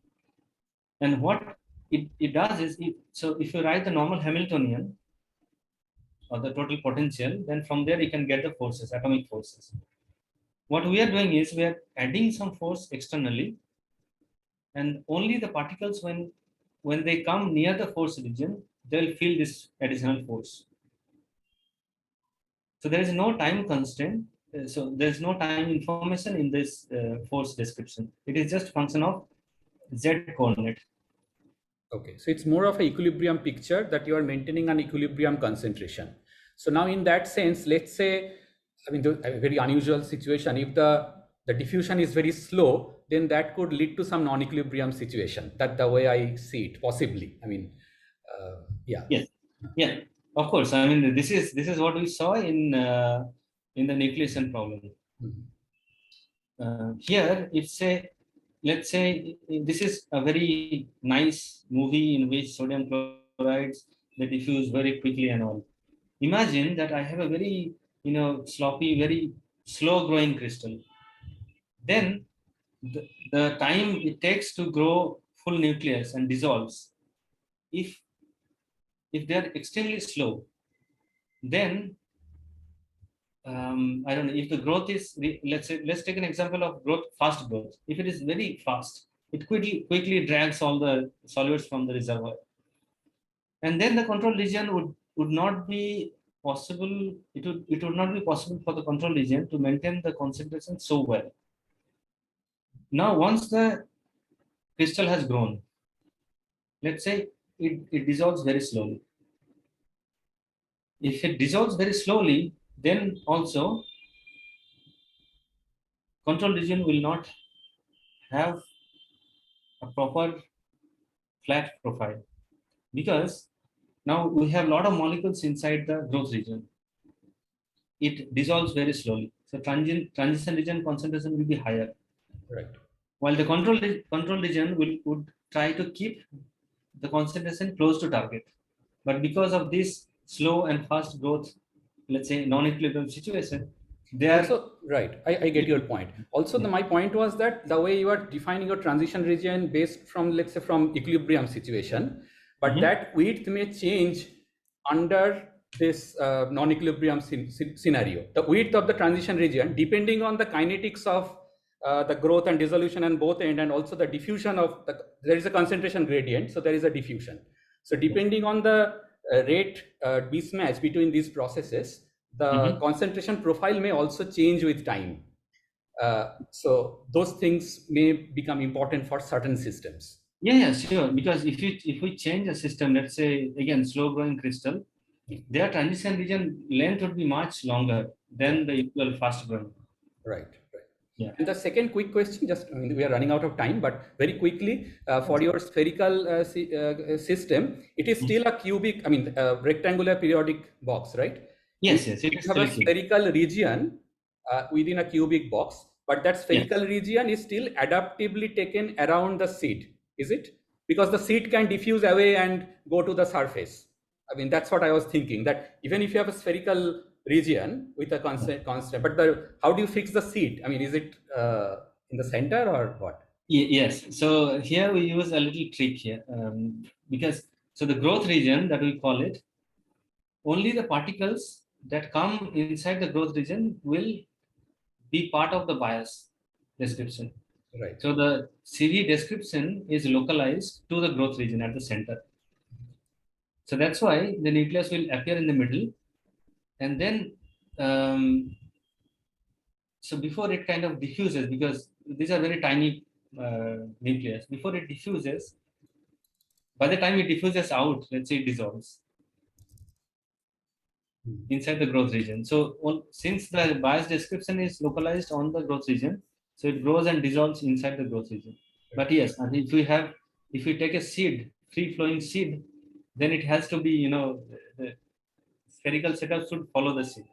And what it does is, so if you write the normal Hamiltonian or the total potential, then from there you can get the forces, atomic forces. What we are doing is we are adding some force externally, and only the particles, when they come near the force region, they'll feel this additional force. So there is no time constraint. So there's no time information in this force description. It is just function of z coordinate. Okay, so it's more of an equilibrium picture that you are maintaining an equilibrium concentration. So now in that sense, let's say, I mean, a very unusual situation, if the diffusion is very slow, then that could lead to some non-equilibrium situation. That's the way I see it, possibly. I mean, yeah. Yes, yeah, of course. I mean, this is what we saw in the nucleation problem. Here it's a, let's say this is a very nice movie in which sodium chlorides, they diffuse very quickly and all. Imagine that I have a very, sloppy, very slow growing crystal. Then the time it takes to grow full nucleus and dissolves, if they are extremely slow, then I don't know if the growth is, let's take an example of fast growth. If it is very fast, it quickly drags all the solutes from the reservoir, and then the control region would not be possible. It would not be possible for the control region to maintain the concentration so well. Now, once the crystal has grown, let's say it dissolves very slowly. If it dissolves very slowly, then also control region will not have a proper flat profile, because now we have a lot of molecules inside the growth region. It dissolves very slowly, so transition region concentration will be higher. Right. While the control region would try to keep the concentration close to target, but because of this slow and fast growth, let's say non-equilibrium situation, they are also right. I get your point. Also, my point was that the way you are defining your transition region based from, let's say, from equilibrium situation, but that width may change under this non-equilibrium scenario. The width of the transition region, depending on the kinetics of the growth and dissolution on both ends, and also the diffusion of there is a concentration gradient, so there is a diffusion. So depending on the rate mismatch between these processes, the concentration profile may also change with time. So those things may become important for certain systems. Yeah, sure. Because if we change a system, let's say again slow growing crystal, their transition region length would be much longer than the equal fast growing. Right. Yeah. And the second quick question, just, I mean, we are running out of time, but very quickly, for your spherical system, it is still a cubic, I mean, rectangular periodic box, right? Yes. It has a spherical region within a cubic box, but that spherical region is still adaptively taken around the seed, is it? Because the seed can diffuse away and go to the surface. I mean, that's what I was thinking, that even if you have a spherical region with a constant, but how do you fix the seed? I mean, is it in the center or what? Yes. So here we use a little trick here, because so the growth region that we call it, only the particles that come inside the growth region will be part of the bias description. Right. So the CV description is localized to the growth region at the center. So that's why the nucleus will appear in the middle, and then so before it kind of diffuses, because these are very tiny nucleus, before it diffuses, by the time it diffuses out, let's say it dissolves inside the growth region. So since the bias description is localized on the growth region, so it grows and dissolves inside the growth region. But yes, and if we take a seed, free flowing seed, then it has to be, the spherical setup should follow the seed.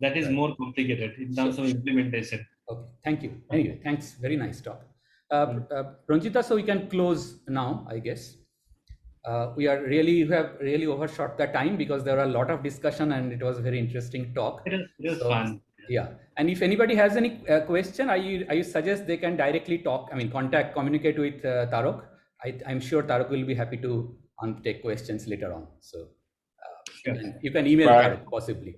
That is more complicated in terms of implementation. Okay, thank you. Anyway, thanks. Very nice talk. Ranjita, so we can close now, I guess. we have really overshot the time because there were a lot of discussion and it was a very interesting talk. It is fun. Yeah, and if anybody has any question, I suggest they can directly communicate with Tarak. I'm sure Tarak will be happy to take questions later on. So you can email Right. Tarak possibly.